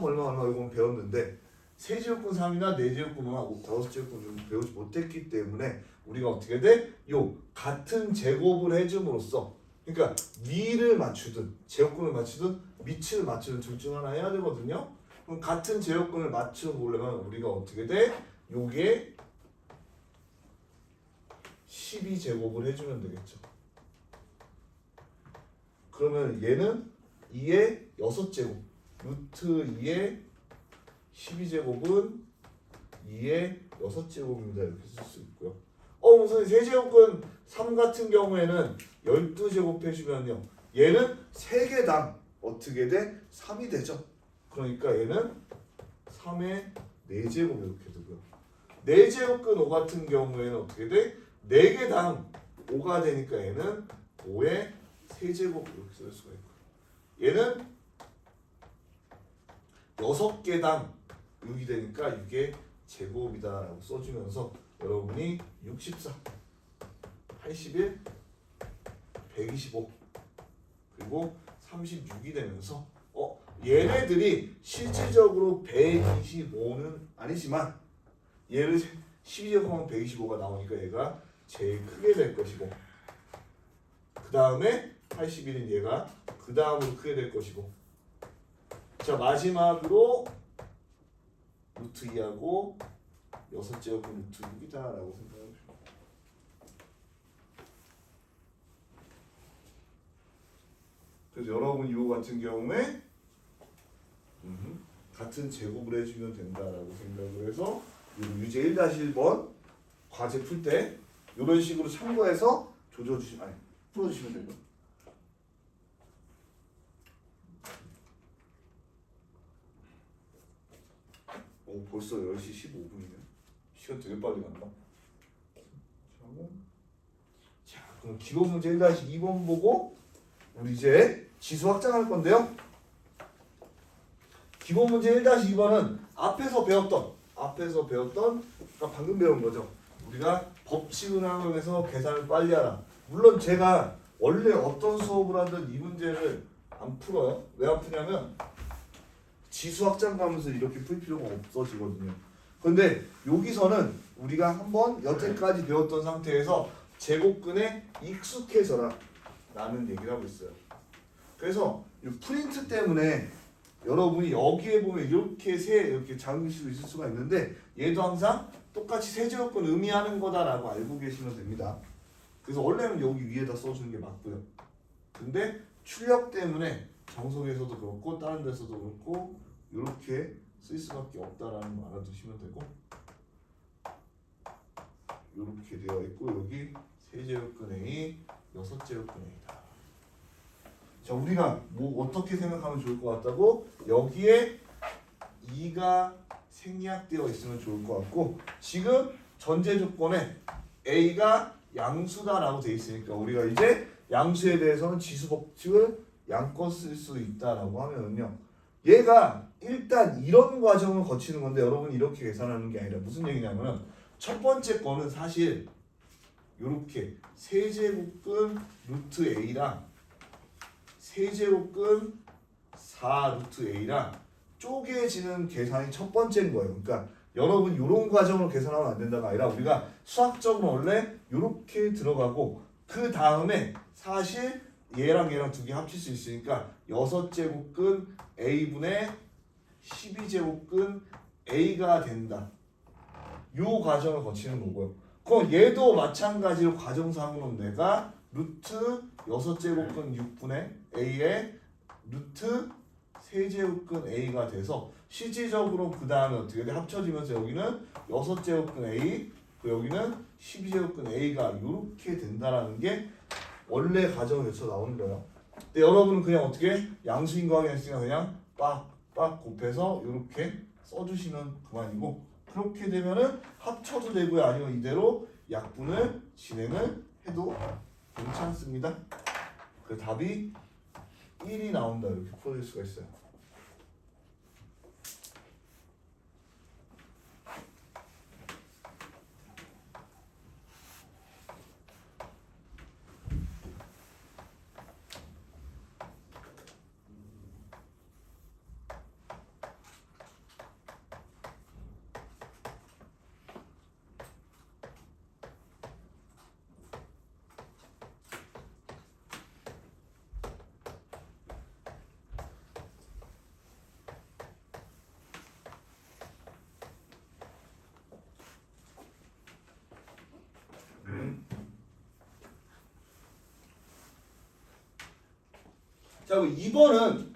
얼마 이건 배웠는데 세제곱근 3이나 4제곱근 5나 5제곱근 배우지 못했기 때문에 우리가 어떻게 돼? 요 같은 제곱을 해줌으로써, 그러니까 위를 맞추든 제곱근을 맞추든 밑을 맞추든 둘 중 하나 해야 되거든요. 그럼 같은 제곱근을 맞춰 보려면 우리가 어떻게 돼? 요게 12제곱을 해주면 되겠죠. 그러면 얘는 2의 6제곱, 루트 2의 12제곱은 2의 6제곱입니다. 이렇게 쓸 수 있고요. 무슨 세제곱근 3 같은 경우에는 12제곱 해주면요, 얘는 3개당 어떻게 돼? 3이 되죠. 그러니까 얘는 3의 4제곱 이렇게 되고요. 4제곱근 5 같은 경우에는 어떻게 돼? 4개당 5가 되니까 얘는 5의 세제곱 이렇게 쓸 수가 있고, 얘는 6개당 6이 되니까 6의 제곱이다라고 써주면서 여러분이 64, 81, 125 그리고 36이 되면서 얘네들이 실질적으로 125는 아니지만 얘를 12제곱하면 125가 나오니까 얘가 제일 크게 될 것이고, 그 다음에 81인 얘가 그 다음으로 크게 될 것이고, 자 마지막으로 루트 2하고 6제곱은 루트 6이다라고 생각해보시면, 그래서 여러분 이거 같은 경우에 같은 제곱을 해주면 된다라고 생각을 해서 유제 1-1번 과제 풀 때 이런 식으로 참고해서 풀어주시면 되죠. 벌써 10시 15분이네. 시간 되게 빨리 간다. 자, 그럼 기본 문제 1-2번 보고 우리 이제 지수 확장할 건데요. 기본 문제 1-2번은 앞에서 배웠던 그러니까 방금 배운 거죠. 우리가 법칙을 활용해서 계산을 빨리 하라. 물론 제가 원래 어떤 수업을 하든 이 문제를 안 풀어요. 왜 안 푸냐면 지수 확장 가면서 이렇게 풀 필요가 없어지거든요. 근데 여기서는 우리가 한번 여태까지 배웠던 상태에서 제곱근에 익숙해져라 라는 얘기를 하고 있어요. 그래서 이 프린트 때문에 여러분이 여기에 보면 이렇게 작은 글씨도 있을 수가 있는데 얘도 항상 똑같이 세제곱근 의미하는 거다라고 알고 계시면 됩니다. 그래서 원래는 여기 위에다 써주는 게 맞고요. 근데 출력 때문에 정석에서도 그렇고 다른 데서도 그렇고 이렇게 쓸 수밖에 없다라는 거 알아두시면 되고, 이렇게 되어 있고 여기 세제곱근 A, 6제곱근 A다. 자, 우리가 뭐 어떻게 생각하면 좋을 것 같다고? 여기에 2가 생략되어 있으면 좋을 것 같고, 지금 전제 조건에 A가 양수다라고 돼 있으니까 우리가 이제 양수에 대해서는 지수 법칙을 양껏 쓸 수 있다라고 하면은요, 얘가 일단 이런 과정을 거치는 건데 여러분이 이렇게 계산하는 게 아니라 무슨 얘기냐면은 첫 번째 거는 사실 이렇게 세제곱근 루트 A랑 세제곱근 4 루트 A랑 쪼개지는 계산이 첫 번째인 거예요. 그러니까 여러분 이런 과정으로 계산하면 안 된다가 아니라 우리가 수학적으로 원래 이렇게 들어가고 그 다음에 사실 얘랑 얘랑 두 개 합칠 수 있으니까 6제곱근 A분의 12제곱근 A가 된다. 요 과정을 거치는 거고요. 그럼 얘도 마찬가지로 과정상으로는 내가 루트 6제곱근 6분의 A의 루트 세제곱근 A가 돼서 실질적으로 그 다음에 어떻게 돼? 합쳐지면서 여기는 6제곱근 A, 여기는 12제곱근 A가 이렇게 된다라는 게 원래 과정을 거쳐 나오는 거예요. 근데 여러분은 그냥 어떻게 양수인과학이 했으니까 그냥 빡 곱해서 이렇게 써주시면 그만이고, 그렇게 되면은 합쳐도 되고요, 아니면 이대로 약분을 진행을 해도 괜찮습니다. 그 답이 1이 나온다 이렇게 풀어줄 수가 있어요. 자, 그럼 2번은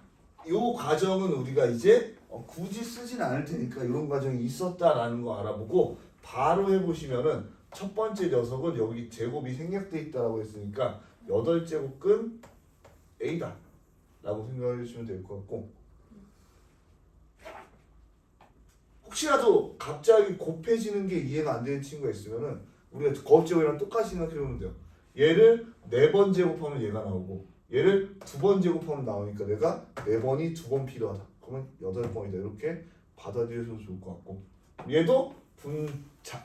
요 과정은 우리가 이제 굳이 쓰진 않을 테니까 이런 과정이 있었다라는 거 알아보고 바로 해보시면은 첫 번째 녀석은 여기 제곱이 생략돼 있다라고 했으니까 8제곱근 A다 라고 생각해 주시면 될 것 같고, 혹시라도 갑자기 곱해지는 게 이해가 안 되는 친구가 있으면은 우리가 거듭제곱이랑 똑같이 생각해보면 돼요. 얘를 4번 제곱하면 얘가 나오고 얘를 2번 제곱하면 나오니까 내가 4번이 2번 필요하다. 그러면 8번이다. 이렇게 받아들여도 좋을 것 같고, 얘도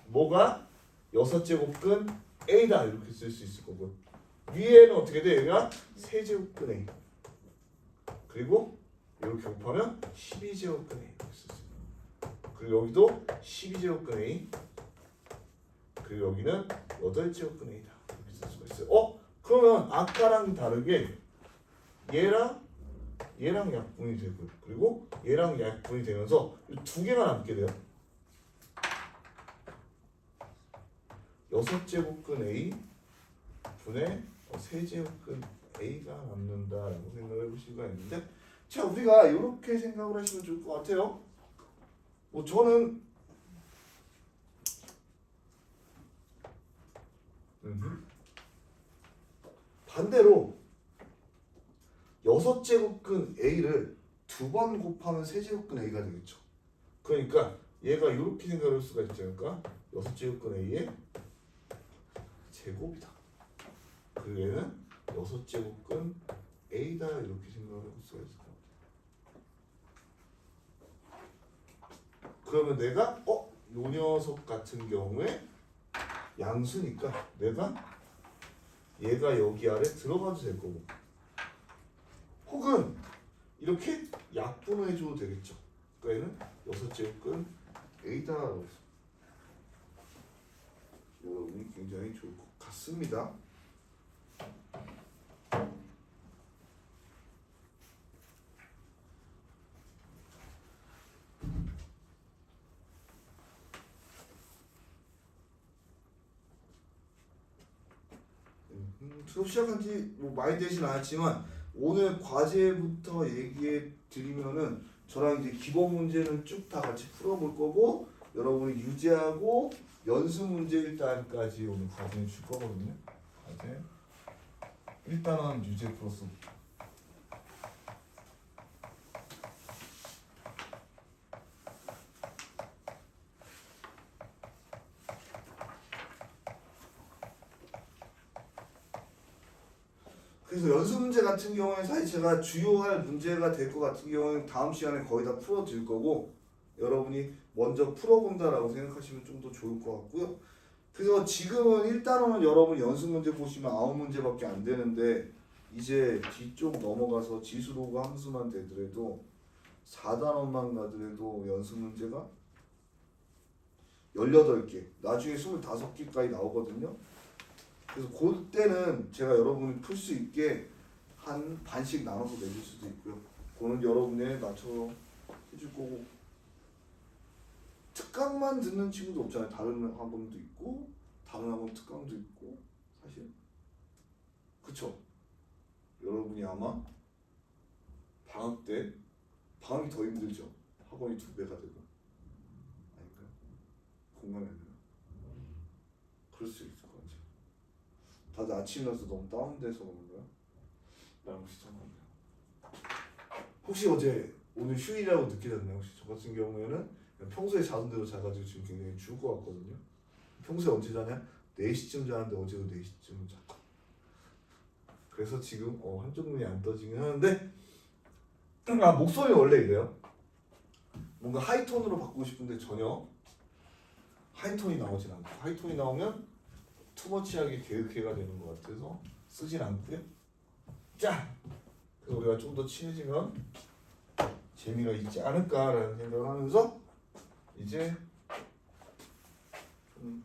뭐가 6제곱근 A다 이렇게 쓸 수 있을 거고, 위에는 어떻게 돼? 얘가 세제곱근 A, 그리고 이렇게 곱하면 12제곱근 A 이렇게 쓸 수 있어요. 그리고 여기도 12제곱근 A, 그리고 여기는 8제곱근 A다 이렇게 쓸 수가 있어요. 그러면 아까랑 다르게 얘랑 약분이 되고, 그리고 얘랑 약분이 되면서 두 개가 남게 돼요. 6제곱근 A 분의 세제곱근 A가 남는다라고 생각해 보실 수가 있는데, 자, 우리가 이렇게 생각을 하시면 좋을 것 같아요. 뭐 저는 반대로 6제곱근 A를 2번 곱하면 세제곱근 A가 되겠죠. 그러니까 얘가 이렇게 생각할 수가 있지 않을까? 6제곱근 A의 제곱이다. 그리고 얘는 6제곱근 A다 이렇게 생각을 할 수가 있을 것 같아요. 그러면 내가 요 녀석 같은 경우에 양수니까 내가 얘가 여기 아래 들어가도 될 거고, 혹은 이렇게 약분을 해줘도 되겠죠. 그러니까 얘는 6제곱근 A다라고 했습니다. 여러분이 굉장히 좋을 것 같습니다. 수업 시작한 지 뭐 많이 되진 않았지만 오늘 과제부터 얘기해 드리면은 저랑 이제 기본 문제는 쭉 다 같이 풀어볼 거고 여러분이 유제하고 연습 문제 일단까지 오늘 과제는 줄 거거든요. 과제 일단은 유제 플러스 그래서 연습 문제 같은 경우에 사실 제가 주요할 문제가 될 것 같은 경우는 다음 시간에 거의 다 풀어드릴 거고 여러분이 먼저 풀어본다라고 생각하시면 좀 더 좋을 것 같고요. 그래서 지금은 일단은 여러분 연습 문제 보시면 9문제밖에 안 되는데 이제 뒤쪽 넘어가서 지수로그 함수만 되더라도 4단원만 가더라도 연습 문제가 18개 나중에 25개까지 나오거든요. 그래서 그때는 제가 여러분이 풀 수 있게 한 반씩 나눠서 내줄 수도 있고요. 그거는 여러분에 맞춰서 해줄 거고 특강만 듣는 친구도 없잖아요. 다른 학원도 있고 다른 학원 특강도 있고 사실 그쵸? 여러분이 아마 방학 때 방학이 더 힘들죠. 학원이 2배가 되고 아닌가요? 공감이 안 되나? 그럴 수 있을 것 같아요. 다들 아침이라서 너무 다운돼서 그런가요? 라는 것이 참 많네요. 혹시 어제 오늘 휴일이라고 늦게 잤나요? 혹시 저 같은 경우에는 평소에 자던 대로 자가지고 지금 굉장히 죽을 것 같거든요. 평소에 언제 자냐? 4시쯤 자는데 어제도 4시쯤 잤고 그래서 지금 한쪽 눈이 안 떠지긴 하는데 목소리는 원래 이래요. 뭔가 하이톤으로 바꾸고 싶은데 전혀 하이톤이 나오진 않고 하이톤이 나오면 투머치하게 계획해가 되는 것 같아서 쓰진 않고요. 자, 그래서 우리가 좀 더 친해지면 재미가 있지 않을까라는 생각을 하면서 이제 좀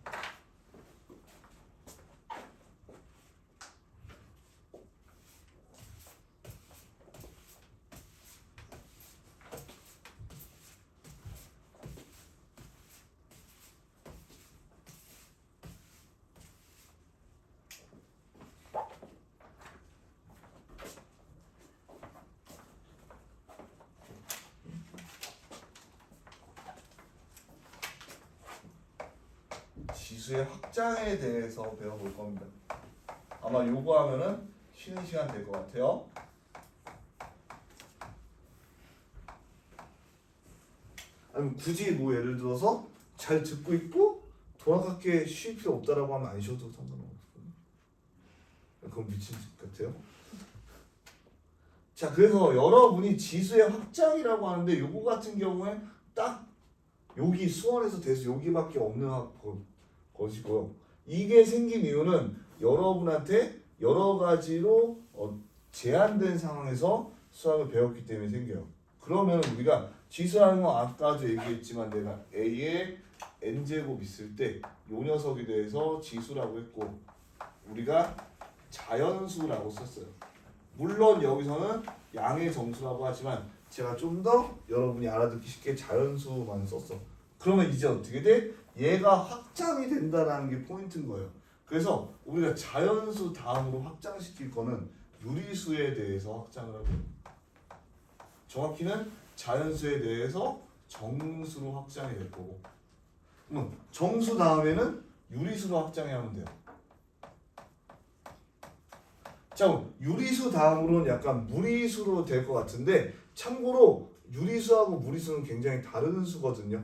지수의 확장에 대해서 배워볼 겁니다. 아마 요거 하면은 쉬는 시간 될 것 같아요. 아니면 굳이 뭐 예를 들어서 잘 듣고 있고 돌아가게 쉴 필요 없다라고 하면 안 쉬어도 상관없거든요. 그건 미친 짓 같아요. 자, 그래서 여러분이 지수의 확장이라고 하는데 요거 같은 경우에 딱 여기 수원에서 대수 여기밖에 없는 것이고요. 이게 생긴 이유는 여러분한테 여러 가지로 제한된 상황에서 수학을 배웠기 때문에 생겨요. 그러면 우리가 지수라는 건 아까도 얘기했지만 내가 A의 n제곱 있을 때 이 녀석에 대해서 지수라고 했고 우리가 자연수라고 썼어요. 물론 여기서는 양의 정수라고 하지만 제가 좀 더 여러분이 알아듣기 쉽게 자연수만 썼어. 그러면 이제 어떻게 돼? 얘가 확장이 된다는 게 포인트인 거예요. 그래서 우리가 자연수 다음으로 확장시킬 거는 유리수에 대해서 확장을 하고 정확히는 자연수에 대해서 정수로 확장이 될 거고 정수 다음에는 유리수로 확장하면 돼요. 자, 그럼 유리수 다음으로는 약간 무리수로 될 것 같은데 참고로 유리수하고 무리수는 굉장히 다른 수거든요.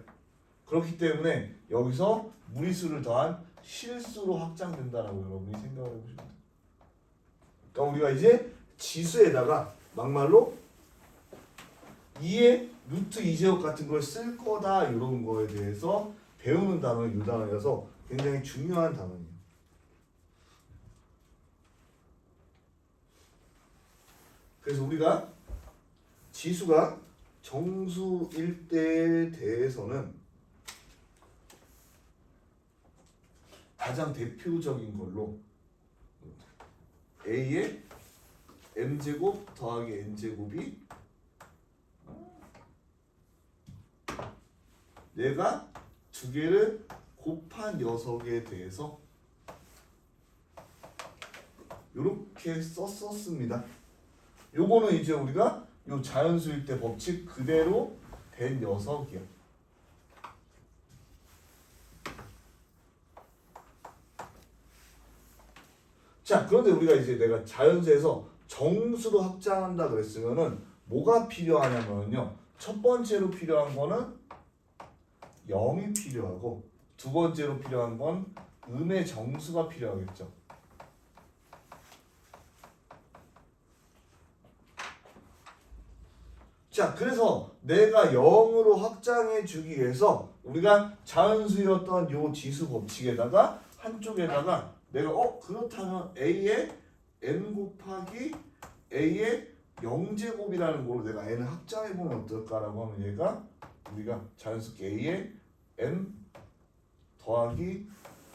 그렇기 때문에 여기서 무리수를 더한 실수로 확장된다라고 여러분이 생각을 해보시면 돼요. 그러니까 우리가 이제 지수에다가 막말로 2의 루트 2제곱 같은 걸 쓸 거다 이런 거에 대해서 배우는 단어는 이 단어여서 굉장히 중요한 단어예요. 그래서 우리가 지수가 정수일 때에 대해서는 가장 대표적인 걸로 a의 m제곱 더하기 n제곱이 내가 두 개를 곱한 녀석에 대해서 이렇게 썼었습니다. 요거는 이제 우리가 요 자연수일 때 법칙 그대로 된 녀석이야. 자, 그런데 우리가 이제 내가 자연수에서 정수로 확장한다 그랬으면은 뭐가 필요하냐면요. 첫 번째로 필요한 거는 0이 필요하고 두 번째로 필요한 건 음의 정수가 필요하겠죠. 자, 그래서 내가 0으로 확장해 주기 위해서 우리가 자연수였던 요 지수 법칙에다가 한쪽에다가 내가 그렇다면 a의 n 곱하기 a의 0제곱이라는 걸로 내가 n을 확장해 보면 어떨까라고 하면 얘가 우리가 자연스럽게 a의 m 더하기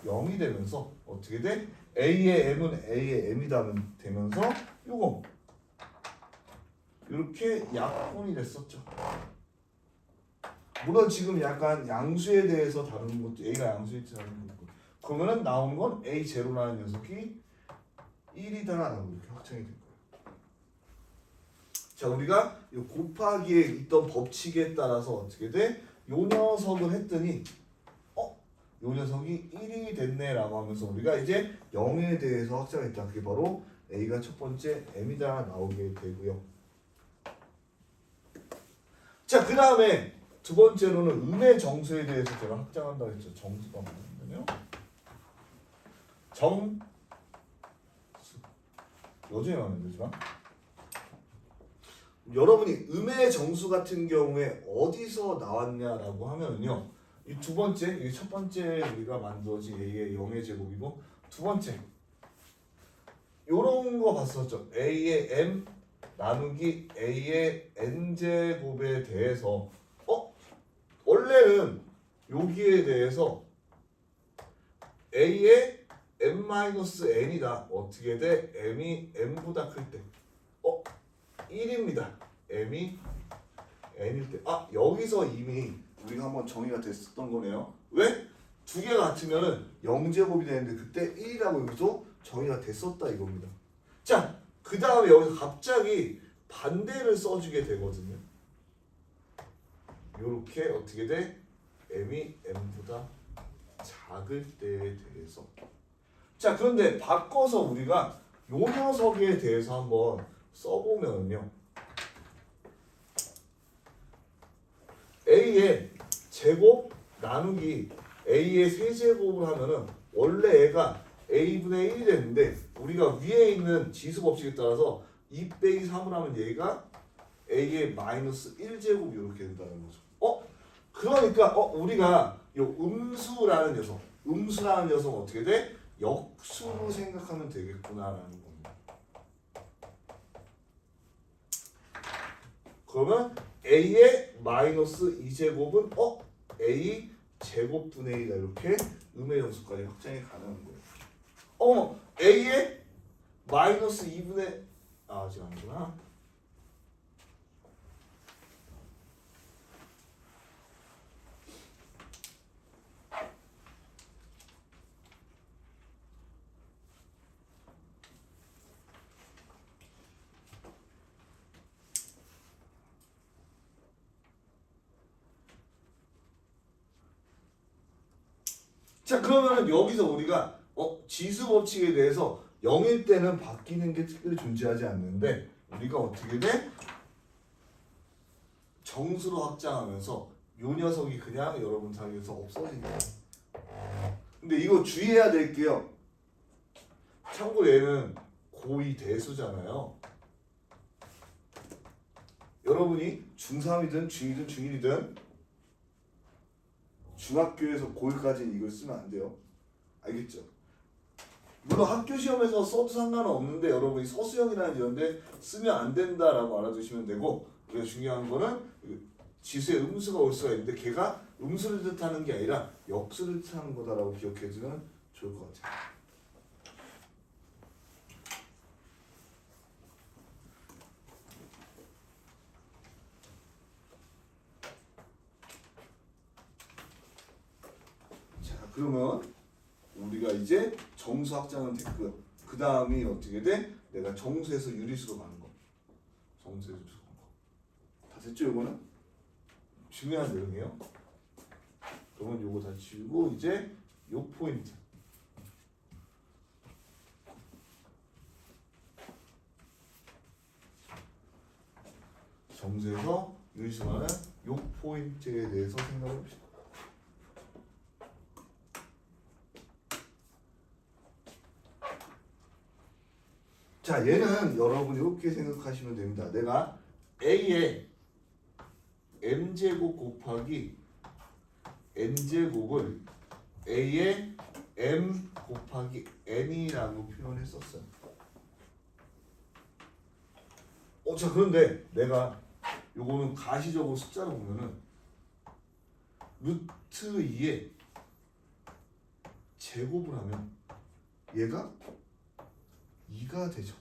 0이 되면서 어떻게 돼? a의 m은 a의 m이다 되면서 요거 이렇게 약분이 됐었죠. 물론 지금 약간 양수에 대해서 다루는 것도 a가 양수에 다루는 것도 그러면은 나온 건 a 제로라는 녀석이 1이다라고 이렇게 확정이 된 거예요. 자, 우리가 이 곱하기에 있던 법칙에 따라서 어떻게 돼? 요 녀석을 했더니 요 녀석이 1이 됐네라고 하면서 우리가 이제 0에 대해서 확정했다. 그게 바로 a가 첫 번째 m이다 나오게 되고요. 자, 그 다음에 두 번째로는 음의 정수에 대해서 제가 확장한다고 했죠. 정수가 뭐냐면요. 정수. 요즘에 하면 되지만 여러분이 음의 정수 같은 경우에 어디서 나왔냐라고 하면요. 이 두 번째, 이 첫 번째 우리가 만들어진 a의 0의 제곱이고 두 번째 요런 거 봤었죠. a의 m 나누기 a의 n제곱에 대해서 원래는 여기에 대해서 a의 m-n이다. 어떻게 돼? m이 n보다 클 때 1입니다. m이 n일 때 여기서 이미 우리가 한번 정의가 됐었던 거네요. 왜? 두 개가 같으면은 0제곱이 되는데 그때 1이라고 여기서 정의가 됐었다 이겁니다. 자, 그 다음에 여기서 갑자기 반대를 써주게 되거든요. 요렇게 어떻게 돼? m이 n보다 작을 때에 대해서. 자, 그런데 바꿔서 우리가 요 녀석에 대해서 한번 써보면요. a의 제곱 나누기 a의 세제곱을 하면은 원래 얘가 a분의 1이 되는데 우리가 위에 있는 지수 법칙에 따라서 2 빼기 3을 하면 얘가 a의 마이너스 1제곱 이렇게 된다는 거죠. 그러니까 우리가 요 음수라는 녀석은 어떻게 돼? 역수로 생각하면 되겠구나라는 겁니다. 그러면 a의 마이너스 2제곱은 a 제곱분의 1이다. 이렇게 음의 정수까지 확장이 가능한 거예요. a의 마이너스 2분의 아직 아니구나. 자, 그러면은 여기서 우리가 지수 법칙에 대해서 0일 때는 바뀌는 게 특별히 존재하지 않는데 우리가 어떻게 돼? 정수로 확장하면서 요 녀석이 그냥 여러분 사이에서 없어진다. 근데 이거 주의해야 될 게요. 참고로 얘는 고2 대수잖아요. 여러분이 중3이든 중2든 중1이든 중학교에서 고1까지는 이걸 쓰면 안 돼요. 알겠죠? 물론 학교 시험에서 써도 상관은 없는데 여러분이 서술형이라는 이런데 쓰면 안 된다라고 알아두시면 되고 우리가 중요한 거는 지수에 음수가 올 수가 있는데 걔가 음수를 뜻하는 게 아니라 역수를 뜻하는 거다라고 기억해주면 좋을 것 같아요. 자, 그러면 우리가 이제 정수 확장은 됐고요. 그 다음이 어떻게 돼? 내가 정수에서 유리수로 가는 거. 정수에서 유리수로 가는 거. 다 됐죠, 이거는? 중요한 내용이에요. 그러면 요거 다 지우고 이제 요 포인트. 정수에서 유리수만은 요 포인트에 대해서 생각해 봅시다. 자, 얘는 여러분이 이렇게 생각하시면 됩니다. 내가 A의 m제곱 곱하기 n제곱을 A의 m 곱하기 n이라고 표현했었어요. 자, 그런데 내가 요거는 가시적으로 숫자로 보면은 루트 2의 제곱을 하면 얘가 2가 되죠.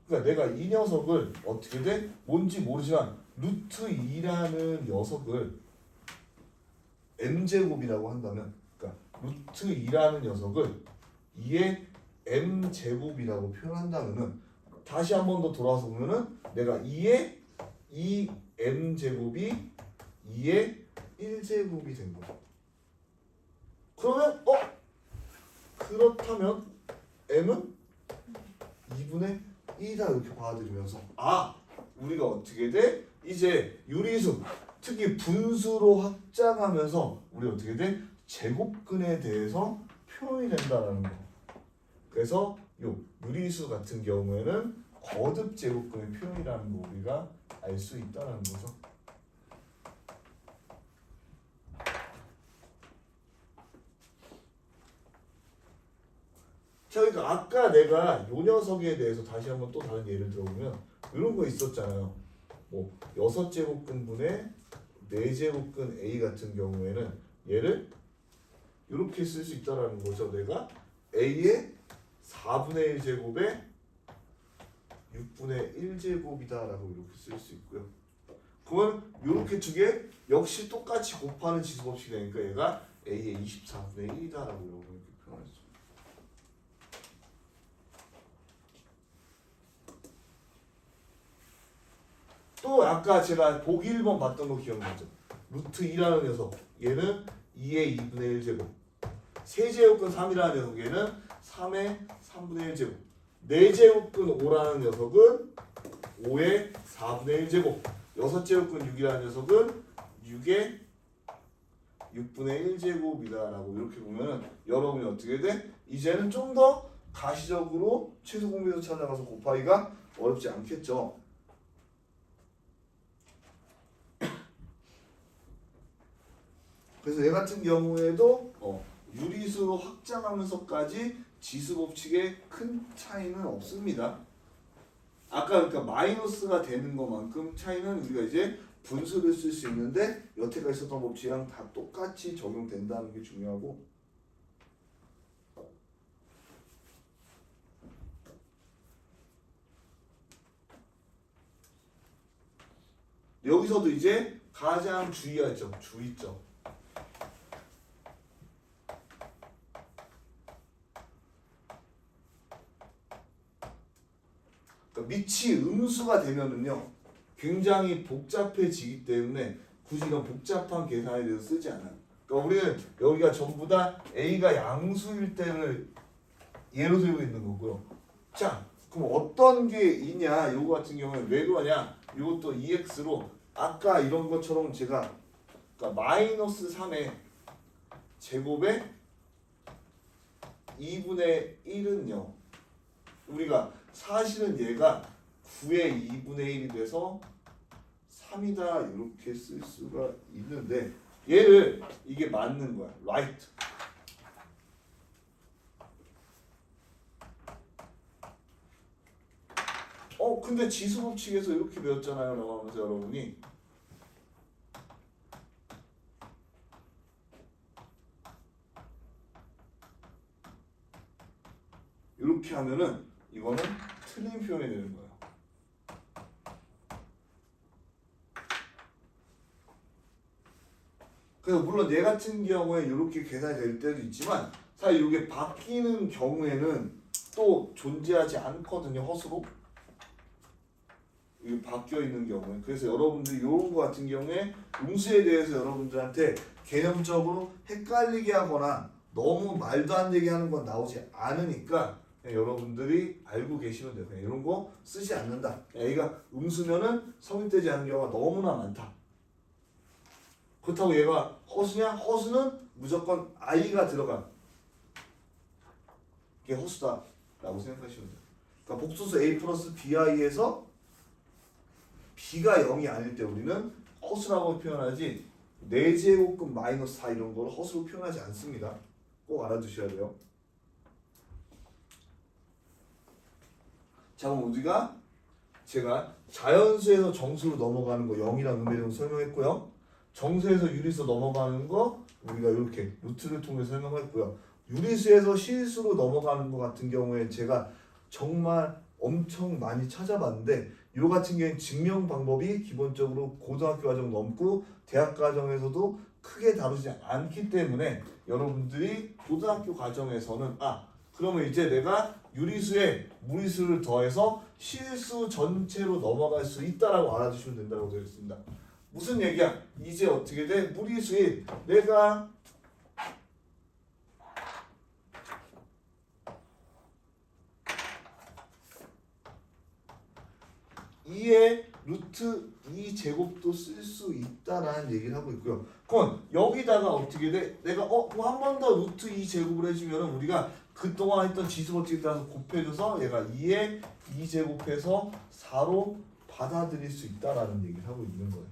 그러니까 내가 이 녀석을 어떻게 돼? 뭔지 모르지만 루트 2라는 녀석을 m제곱이라고 한다면, 그러니까 루트 2라는 녀석을 2의 m제곱이라고 표현한다면은 다시 한 번 더 돌아와서 보면은 내가 2의 2m제곱이 2의 1제곱이 된 거야. 그러면 그렇다면 m은 2분의 1이다 이렇게 받아들이면서 우리가 어떻게 돼? 이제 유리수 특히 분수로 확장하면서 우리 어떻게 돼? 제곱근에 대해서 표현이 된다는 거. 그래서 요 유리수 같은 경우에는 거듭 제곱근의 표현이라는 거 우리가 알 수 있다는 거죠. 자, 그러니까 아까 내가 요 녀석에 대해서 다시 한번 또 다른 예를 들어보면 이런 거 있었잖아요. 뭐 6제곱근분의 4제곱근 A 같은 경우에는 얘를 이렇게 쓸 수 있다라는 거죠. 내가 A의 4분의 1제곱에 6분의 1제곱이다라고 이렇게 쓸 수 있고요. 그러면 이렇게 두 개 역시 똑같이 곱하는 지수법칙이 되니까 얘가 A의 24분의 1이다라고 이렇게 표현했죠. 또 아까 제가 보기 1번 봤던 거 기억나죠? 루트 2라는 녀석 얘는 2의 2분의 1제곱, 세제곱근 3이라는 녀석 얘는 3의 3분의 1제곱, 4제곱근 5라는 녀석은 5의 4분의 1제곱, 6제곱근 6이라는 녀석은 6의 6분의 1제곱이다라고 이렇게 보면은 여러분이 어떻게 돼? 이제는 좀 더 가시적으로 최소 공비수 찾아가서 곱하기가 어렵지 않겠죠. 그래서 얘 같은 경우에도 유리수로 확장하면서까지 지수 법칙에 큰 차이는 없습니다. 아까 그러니까 마이너스가 되는 것만큼 차이는 우리가 이제 분수를 쓸 수 있는데 여태까지 썼던 법칙이랑 다 똑같이 적용된다는 게 중요하고, 여기서도 이제 가장 주의할 점, 주의점. 밑이 음수가 되면은요 굉장히 복잡해지기 때문에 굳이 이런 복잡한 계산에 대해서 쓰지 않아요. 그러니까 우리는 여기가 전부 다 A가 양수일 때를 예로 들고 있는 거고요. 자, 그럼 어떤 게 있냐? 요거 같은 경우는 왜 그러냐? 요것도 2x로 아까 이런 것처럼 제가 그러니까 마이너스 3의 제곱에 2분의 1은요 우리가 사실은 얘가 9의 2분의 1이 돼서 3이다 이렇게 쓸 수가 있는데 얘를 이게 맞는 거야. right. 근데 지수 법칙에서 이렇게 배웠잖아요. 라고 하면서 여러분이 이렇게 하면은 이거는 틀린 표현이 되는 거예요. 그래서 물론 얘 같은 경우에 이렇게 계산이 될 때도 있지만 사실 이게 바뀌는 경우에는 또 존재하지 않거든요. 허수로 이게 바뀌어 있는 경우에. 그래서 여러분들이 이런 거 같은 경우에 음수에 대해서 여러분들한테 개념적으로 헷갈리게 하거나 너무 말도 안 되게 하는 건 나오지 않으니까 그냥 여러분들이 알고 계시면 돼요. 그냥 이런 거 쓰지 않는다. A가 음수면은 성립되지 않는 경우가 너무나 많다. 그렇다고 얘가 허수냐? 허수는 무조건 I가 들어간 이게 허수다 라고 생각하시면 돼요. 그러니까 복소수 A 플러스 BI에서 B가 0이 아닐 때 우리는 허수라고 표현하지 4제곱근 마이너스 4 이런 거를 허수로 표현하지 않습니다. 꼭 알아두셔야 돼요. 자, 그럼 우리가 제가 자연수에서 정수로 넘어가는 거 0이랑 음배정 설명했고요. 정수에서 유리수 넘어가는 거 우리가 이렇게 루트를 통해 설명했고요. 유리수에서 실수로 넘어가는 거 같은 경우에 제가 정말 엄청 많이 찾아봤는데 이 같은 경우에 증명 방법이 기본적으로 고등학교 과정 넘고 대학 과정에서도 크게 다루지 않기 때문에 여러분들이 고등학교 과정에서는 그러면 이제 내가 유리수에 무리수를 더해서 실수 전체로 넘어갈 수 있다라고 알아두시면 된다고 되어 있습니다. 무슨 얘기야? 이제 어떻게 돼? 무리수에 내가 의 루트 2제곱도 쓸 수 있다라는 얘기를 하고 있고요. 그럼 여기다가 어떻게 돼? 내가 한 번 더 루트 2제곱을 해주면 우리가 그동안 했던 지수법칙에 따라서 곱해줘서 얘가 2의 2제곱해서 4로 받아들일 수 있다라는 얘기를 하고 있는 거예요.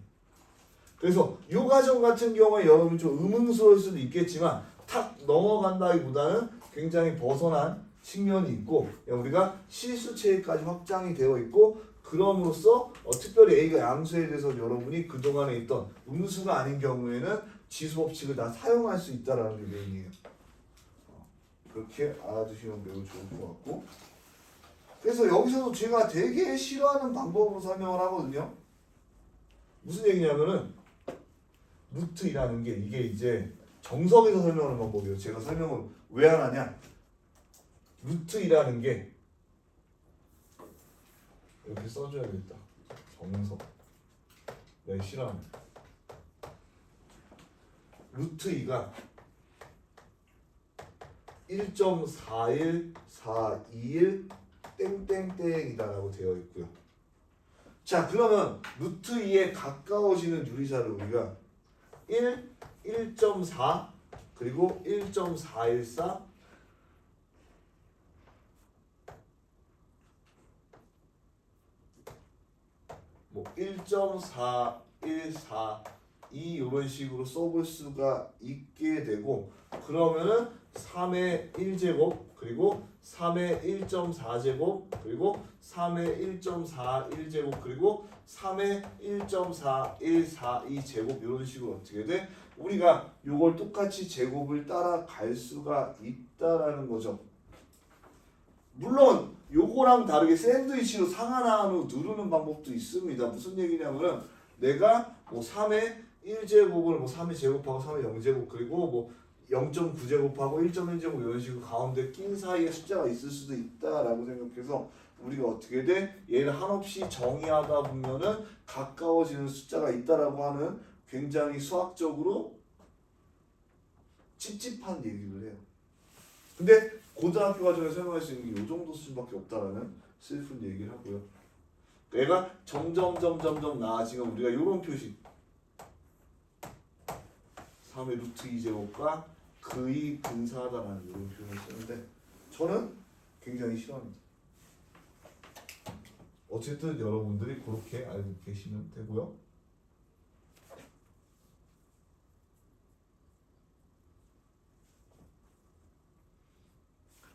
그래서 이 과정 같은 경우에 여러분 좀 의문스러울 수도 있겠지만 탁 넘어간다기보다는 굉장히 벗어난 측면이 있고 우리가 실수체까지 확장이 되어 있고 그럼으로써 특별히 A가 양수에 대해서 여러분이 그동안에 있던 음수가 아닌 경우에는 지수법칙을 다 사용할 수 있다라는 게 메인이에요. 그렇게 알아두시면 매우 좋을 것 같고 그래서 여기서도 제가 되게 싫어하는 방법으로 설명을 하거든요. 무슨 얘기냐면은 루트이라는 게 이게 이제 정석에서 설명하는 방법이에요. 제가 설명을 왜 안 하냐? 루트이라는 게 이렇게 써줘야겠다. 정석. 네, 싫어하는. 루트 2가 1.4141 땡땡땡이다라고 되어 있고요. 자, 그러면 루트 2에 가까워지는 유리수를 우리가 1, 1.4 그리고 1.414 1.414 이런 식으로 써볼 수가 있게 되고 그러면은 3의 1제곱 그리고 3의 1.4제곱 그리고 3의 1.41제곱 그리고 3의 1.4142제곱 이런 식으로 어떻게 돼? 우리가 요걸 똑같이 제곱을 따라갈 수가 있다라는 거죠. 물론 요거랑 다르게 샌드위치로 상하나로 누르는 방법도 있습니다. 무슨 얘기냐면은 내가 3의 1제곱을 3의 제곱하고 3의 0제곱 그리고 0.9제곱하고 1.1제곱 이런 식으로 가운데 낀 사이에 숫자가 있을 수도 있다라고 생각해서 우리가 어떻게 돼? 얘를 한없이 정의하다 보면은 가까워지는 숫자가 있다라고 하는 굉장히 수학적으로 찝찝한 얘기를 해요. 근데 고등학교 과정에 설명할 수 있는 게 이 정도 수준밖에 없다라는 슬픈 얘기를 하고요. 얘가 점점 나아지면 우리가 이런 표시 3의 루트 2제곱과 그의 근사하다라는 이런 표현을 쓰는데 저는 굉장히 싫어합니다. 어쨌든 여러분들이 그렇게 알고 계시면 되고요.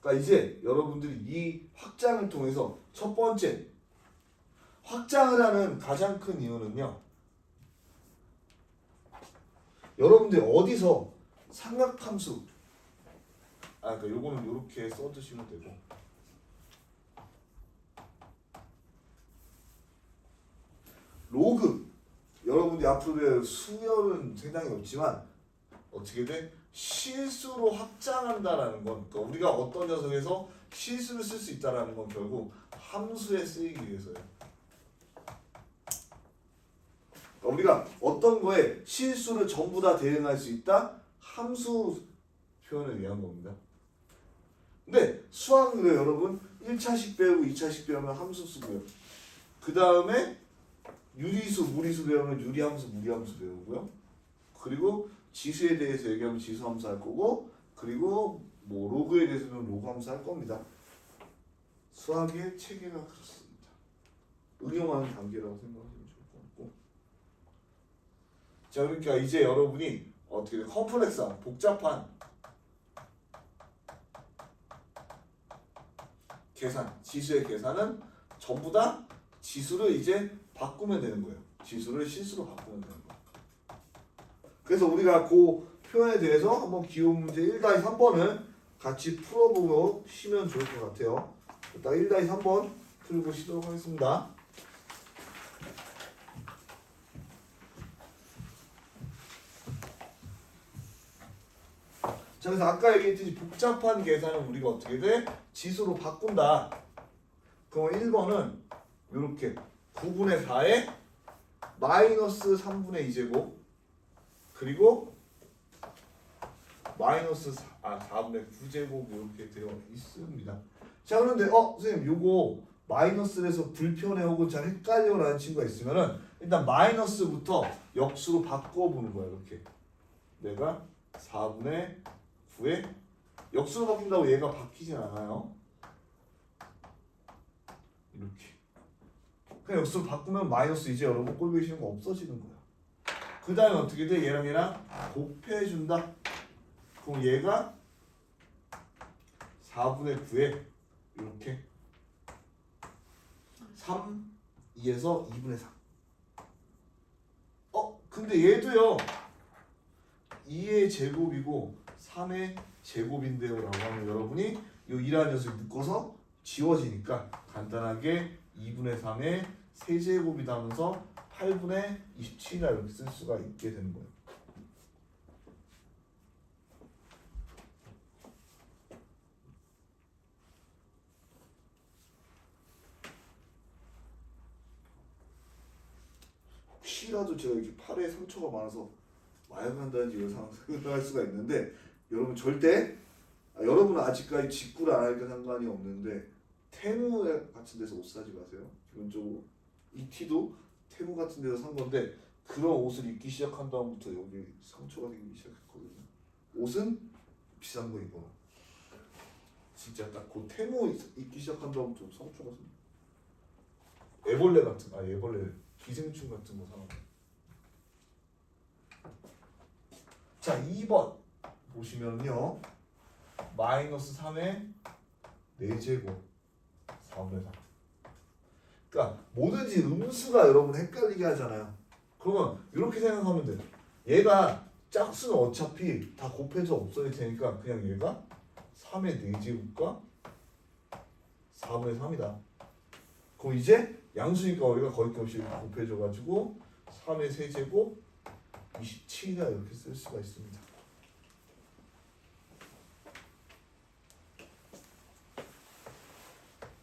그러니까 이제 여러분들이 이 확장을 통해서 첫 번째 확장을 하는 가장 큰 이유는요. 여러분들이 어디서 삼각함수 그러니까 요거는 이렇게 써두시면 되고 로그 여러분이 앞으로 배울 수열은 상당히 없지만 어떻게 돼? 실수로 확장한다라는 건 그러니까 우리가 어떤 녀석에서 실수를 쓸 수 있다라는 건 결국 함수에 쓰이기 위해서예요. 그러니까 우리가 어떤 거에 실수를 전부 다 대응할 수 있다? 함수 표현을 위한 겁니다. 근데 수학은 왜 여러분 1차식 배우고 2차식 배우면 함수 쓰고요. 그 다음에 유리수, 무리수 배우면 유리함수, 무리함수 배우고요. 그리고 지수에 대해서 얘기하면 지수함수 할 거고 그리고 뭐 로그에 대해서는 로그함수 할 겁니다. 수학의 체계가 그렇습니다. 응용하는 단계라고 생각하시면 좋을 것 같고 자 그러니까 이제 여러분이 어떻게 돼? 컴플렉스한 복잡한 계산, 지수의 계산은 전부 다 지수를 이제 바꾸면 되는 거예요. 지수를 실수로 바꾸면 되는 거예요. 그래서 우리가 그 표현에 대해서 한번 기호 문제 1-3번을 같이 풀어보시면 좋을 것 같아요. 일단 1-3번 풀어보시도록 하겠습니다. 자, 그래서 아까 얘기했듯이 복잡한 계산은 우리가 어떻게 돼? 지수로 바꾼다. 그럼 1번은 이렇게 9분의 4에 마이너스 3분의 2제곱 그리고 마이너스 4분의 9제곱 이렇게 되어 있습니다. 자 그런데 선생님 요거 마이너스에서 불편해 혹은 잘 헷갈려 라는 친구가 있으면은 일단 마이너스부터 역수로 바꿔보는 거야. 이렇게 내가 4분의 9에 역수로 바뀐다고 얘가 바뀌진 않아요. 이렇게 그냥 역수로 바꾸면 마이너스 이제 여러분 꼴 보기 싫은 거 없어지는 거야. 그 다음에 어떻게 돼? 얘랑 곱해준다. 그럼 얘가 4분의 9에 이렇게 3, 2에서 2분의 3. 근데 얘도요 2의 제곱이고 3의 제곱인데요 라고 하면 여러분이 이 2라는 녀석이 묶어서 지워지니까 간단하게 2분의 3의 세제곱이다 하면서 8분의 27이라 이렇게 쓸 수가 있게 되는 거예요. 혹시라도 제가 이렇게 팔에 상처가 많아서 마약한다든지 이런 상황 생각할 수가 있는데 여러분 절대 여러분은 아직까지 직구를 안 하니까 상관이 없는데 테무 같은 데서 옷 사지 마세요. 기본적으로 이 티도 테무 같은 데서 산 건데 그런 옷을 입기 시작한 다음부터 여기 상처가 생기기 시작했거든요. 옷은 비싼 거 입어. 진짜 딱 그 테무 입기 시작한 다음부터 상처가 생겨. 애벌레 같은 애벌레 기생충 같은 거 사면. 자 2번 보시면요 마이너스 3의 4제곱 4분의 3. 그러니까 뭐든지 음수가 여러분 헷갈리게 하잖아요. 그러면 이렇게 생각하면 돼요. 얘가 짝수는 어차피 다 곱해서 없어질 테니까 그냥 얘가 3의 4제곱과 4분의 3이다. 그럼 이제 양수니까 우리가 거의 값이 곱해져가지고 3의 세제곱 27이다 이렇게 쓸 수가 있습니다.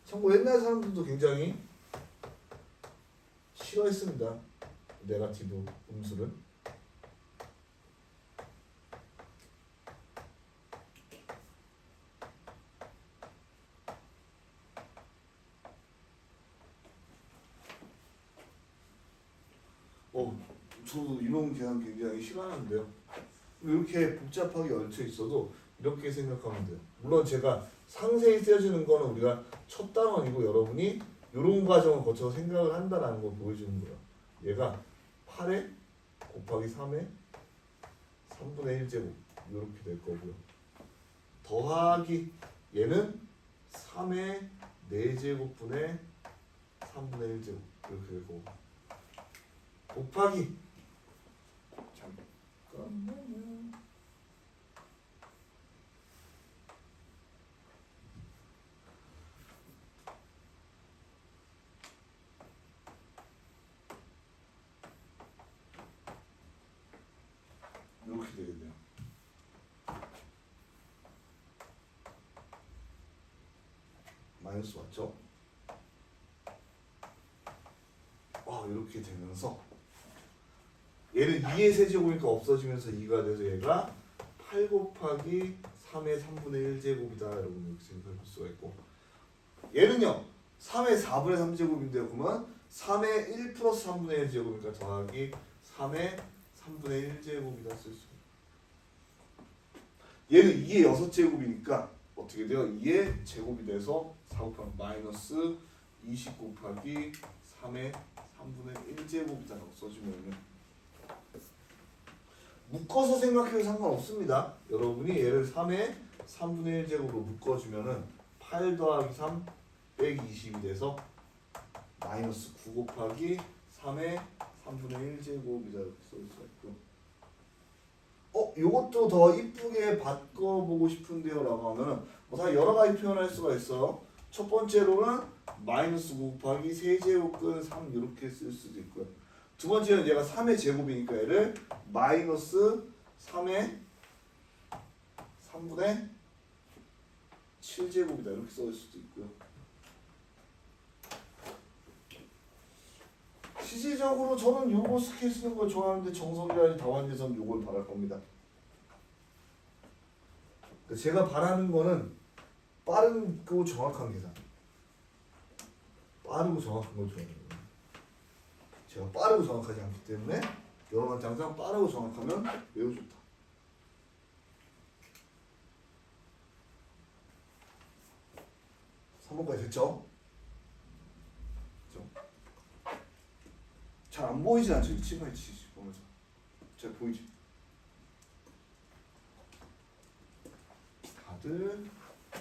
참고 옛날 사람들도 굉장히 싫어했습니다. 네거티브 음수를. 저도 이론 계산 굉장히 싫어하는데요. 이렇게 복잡하게 얽혀 있어도 이렇게 생각하면 돼요. 물론 제가 상세히 쓰여지는 거는 우리가 첫 단원이고 여러분이 이런 과정을 거쳐서 생각을 한다라는 걸 보여주는 거예요. 얘가 8에 곱하기 3에 3분의 1제곱 이렇게 될 거고요. 더하기 얘는 3의 4제곱분의 3분의 1제곱 이렇게 될 거고 곱하기 잠깐만요. 마이너스 맞죠? 이렇게 되면서 얘는 2의 세제곱이니까 없어지면서 2가 돼서 얘가 8 곱하기 3의 3분의 1제곱이다. 여러분 이렇게 생각할 수가 있고, 얘는요 3의 4분의 3제곱인데요. 그러면 3의 1 플러스 3분의 1제곱이니까 더하기 3의 3분의 1제곱이다 쓸 수 있어요. 얘는 2의 6제곱이니까 어떻게 돼요? 2의 제곱이 돼서 4 곱하기 마이너스 20 곱하기 3의 3분의 1제곱이다라고 써주면은, 묶어서 생각해도 상관없습니다. 여러분이 얘를 3의 3분의 1제곱으로 묶어주면은 8 더하기 3 빼기 20이 돼서 마이너스 9 곱하기 3의 3분의 1제곱이다 이렇게 써 있고, 요것도 더 이쁘게 바꿔보고 싶은데요 라고 하면은 다 여러 가지 표현할 수가 있어요. 첫 번째로는 마이너스 9 곱하기 세제곱근 3 이렇게 쓸 수도 있고요. 두 번째는 얘가 3의 제곱이니까 얘를 마이너스 3의 3분의 7제곱이다 이렇게 써 수도 있고요. 실질적으로 저는 요거 스케일 쓰는 걸 좋아하는데 정석이라든지 다원에서는 요걸 바랄 겁니다. 제가 바라는 거는 빠르고 정확한 계산. 빠르고 정확한 걸 좋아해요. 제가 빠르고 정확하지 않기 때문에 여러분한테 항상 빠르고 정확하면 매우 좋다. (3번까지) 됐죠? 잘 안 보이진 않죠? 이 친구가 보면서 잘 보이지? 다들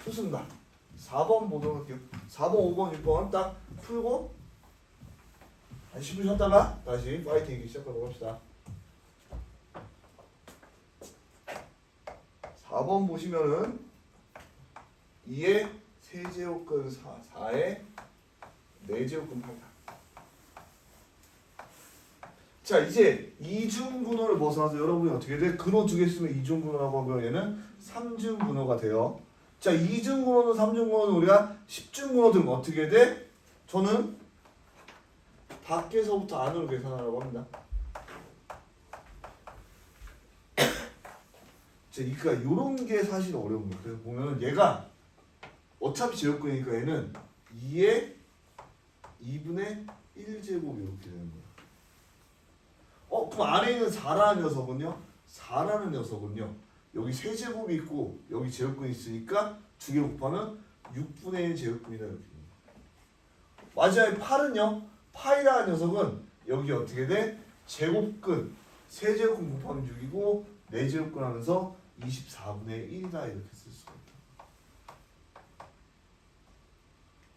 좋습니다. 4번 보도록 할게요. 4번, 5번, 6번 딱 풀고 한 10분 쉬었다가 다시 파이팅 시작하도록 합시다. 4번 보시면은 2의 세제곱근 4의 4제곱근 8이다. 자, 이제 이중분호를 벗어나서 여러분이 어떻게 돼? 근호 두 개 쓰면 이중분호라고 하고요. 얘는 삼중분호가 돼요. 자, 이중분호는 삼중분호는 우리가 10중분호 들면 어떻게 돼? 저는 밖에서부터 안으로 계산하라고 합니다. 자, 그러니까 이런 게 사실 어려운 거예요. 그래서 보면은 얘가 어차피 제곱근이니까 얘는 2의 2분의 1제곱 이렇게 되는 거예요. 그럼 안에 있는 4라는 녀석은요? 4라는 녀석은요. 여기 세제곱이 있고 여기 제곱근이 있으니까 두 개 곱하면 6분의 1 제곱근이다 이렇게 됩니다. 마지막에 8은요? 파이라는 녀석은 여기 어떻게 돼? 제곱근 세제곱근 곱하면 6이고 4제곱근 하면서 24분의 1이다 이렇게 쓸 수가 있다.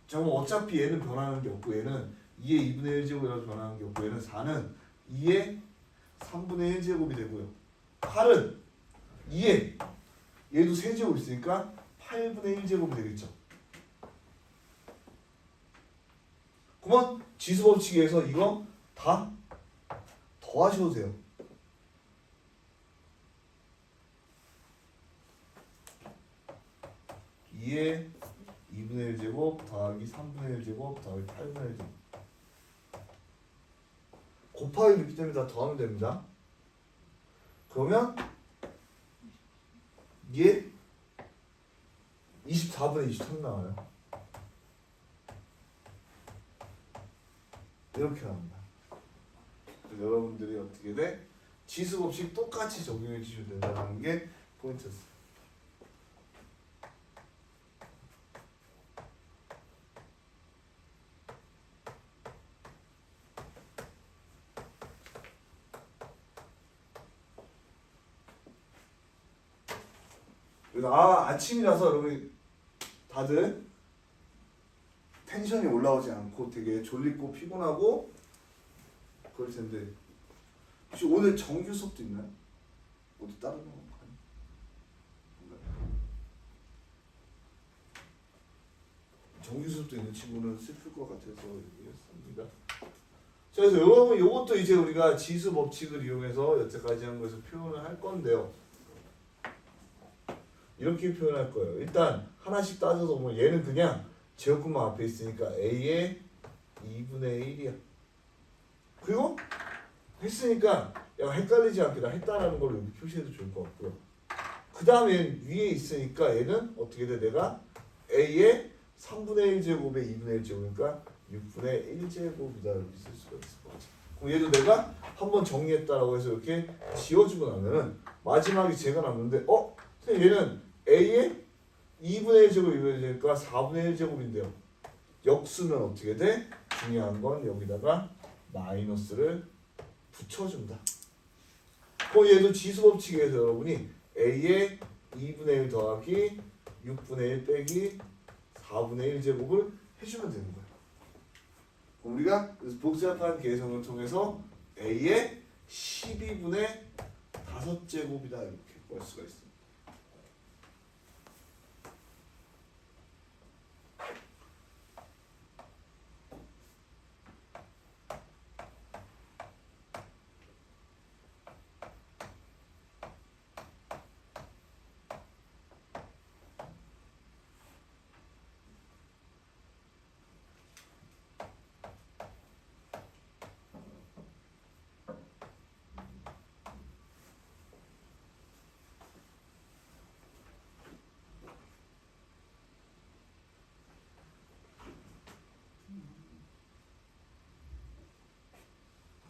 자, 그럼 어차피 얘는 변하는 게 없고 얘는 2의 2분의 1제곱이라서 변하는 게 없고 얘는 4는 2의 3분의 1제곱이 되고요. 8은 2의 얘도 세제곱 있으니까 8분의 1제곱이 되겠죠. 그러면 지수법칙에서 이거 다 더하셔도 돼요. (2의 2분의 1제곱) 더하기 3분의 1제곱 더하기 8분의 1제곱 곱하기 있기 때문에 다 더하면 됩니다. 그러면 이게 24분의 23 나와요. 이렇게 나옵니다. 그래서 여러분들이 어떻게 돼? 지수법칙 똑같이 적용해 주시면 된다는 게 포인트였어요. 그래서 아침이라서 여러분이 다들 텐션이 올라오지 않고 되게 졸리고 피곤하고 그럴 텐데 혹시 오늘 정규 수업도 있나요? 어디 다른 거 정규 수업도 있는 친구는 슬플 것 같아서 얘기했습니다. 자, 그래서 여러분 이것도 이제 우리가 지수 법칙을 이용해서 여태까지 한 거에서 표현을 할 건데요. 이렇게 표현할 거예요. 일단 하나씩 따져서 보면 얘는 그냥 제곱근만 앞에 있으니까 a의 2분의 1이야. 그리고 했으니까 야 헷갈리지 않게 나 했다라는 걸로 여기 표시해도 좋을 것 같고요. 그 다음에 위에 있으니까 얘는 어떻게 돼? 내가 a의 3분의 1제곱에 2분의 1제곱이니까 6분의 1제곱이다 이렇게 쓸 수가 있을 것 같아. 그럼 얘도 내가 한번 정리했다라고 해서 이렇게 지워주고 나면은 마지막에 제가 남는데 선생님 얘는 a의 2분의 1제곱 2분의 1제곱이니까 4분의 1제곱인데요. 역수면 어떻게 돼? 중요한 건 여기다가 마이너스를 붙여준다. 그럼 얘도 지수법칙에서 여러분이 a의 2분의 1 더하기 6분의 1 빼기 4분의 1제곱을 해주면 되는 거야. 그럼 우리가 복잡한 계산을 통해서 a의 12분의 5제곱이다 이렇게 구할 수가 있습니다.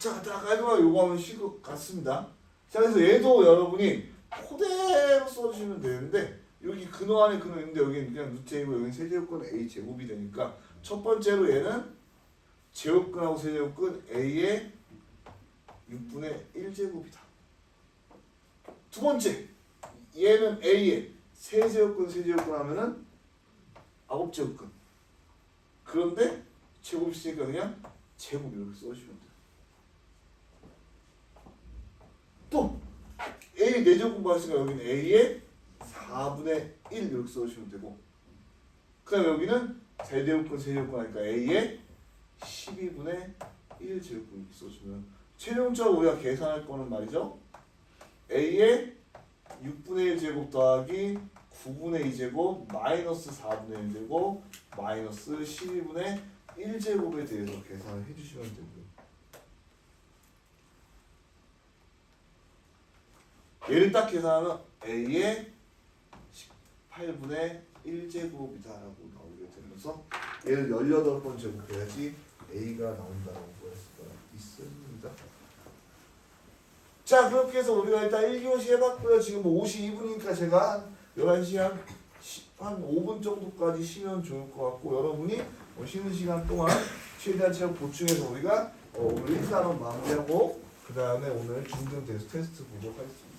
자, 딱 깔끔하게 요거 하면 쉴 것 같습니다. 자, 그래서 얘도 여러분이 그대로 써주시면 되는데 여기 근호 안에 근호 있는데 여기는 그냥 루트이고 여기는 세제곱근 a 제곱이 되니까 첫 번째로 얘는 제곱근하고 세제곱근 a의 6분의 1제곱이다. 두 번째, 얘는 a의 세제곱근 하면은 9제곱근. 그런데 제곱 있으니까 그냥 제곱 이렇게 써주시면 돼요. 또 a 4제곱 공부하시니까 여기는 a의 4분의 1 이렇게 써주시면 되고 그 다음에 여기는 세제곱근 하니까 a의 12분의 1 제곱근 이렇게 써주면 최종적으로 우리가 계산할 거는 말이죠 a의 6분의 1 제곱 더하기 9분의 2 제곱 마이너스 4분의 1 제곱 마이너스 12분의 1 제곱에 대해서 계산을 해주시면 되고요. 얘를 딱 계산하면 a의 18분의 1제곱이다라고 나오게 되면서 얘를 18번 제곱해야지 a가 나온다라고 볼 수가 있습니다. 자, 그렇게 해서 우리가 일단 1교시 해봤고요. 지금 52분이니까 제가 11시 한 5분 정도까지 쉬면 좋을 것 같고 여러분이 쉬는 시간 동안 최대한 체력 보충해서 우리가 오늘 1사론 마무리하고 그 다음에 오늘 중등 테스트 보도록 하겠습니다.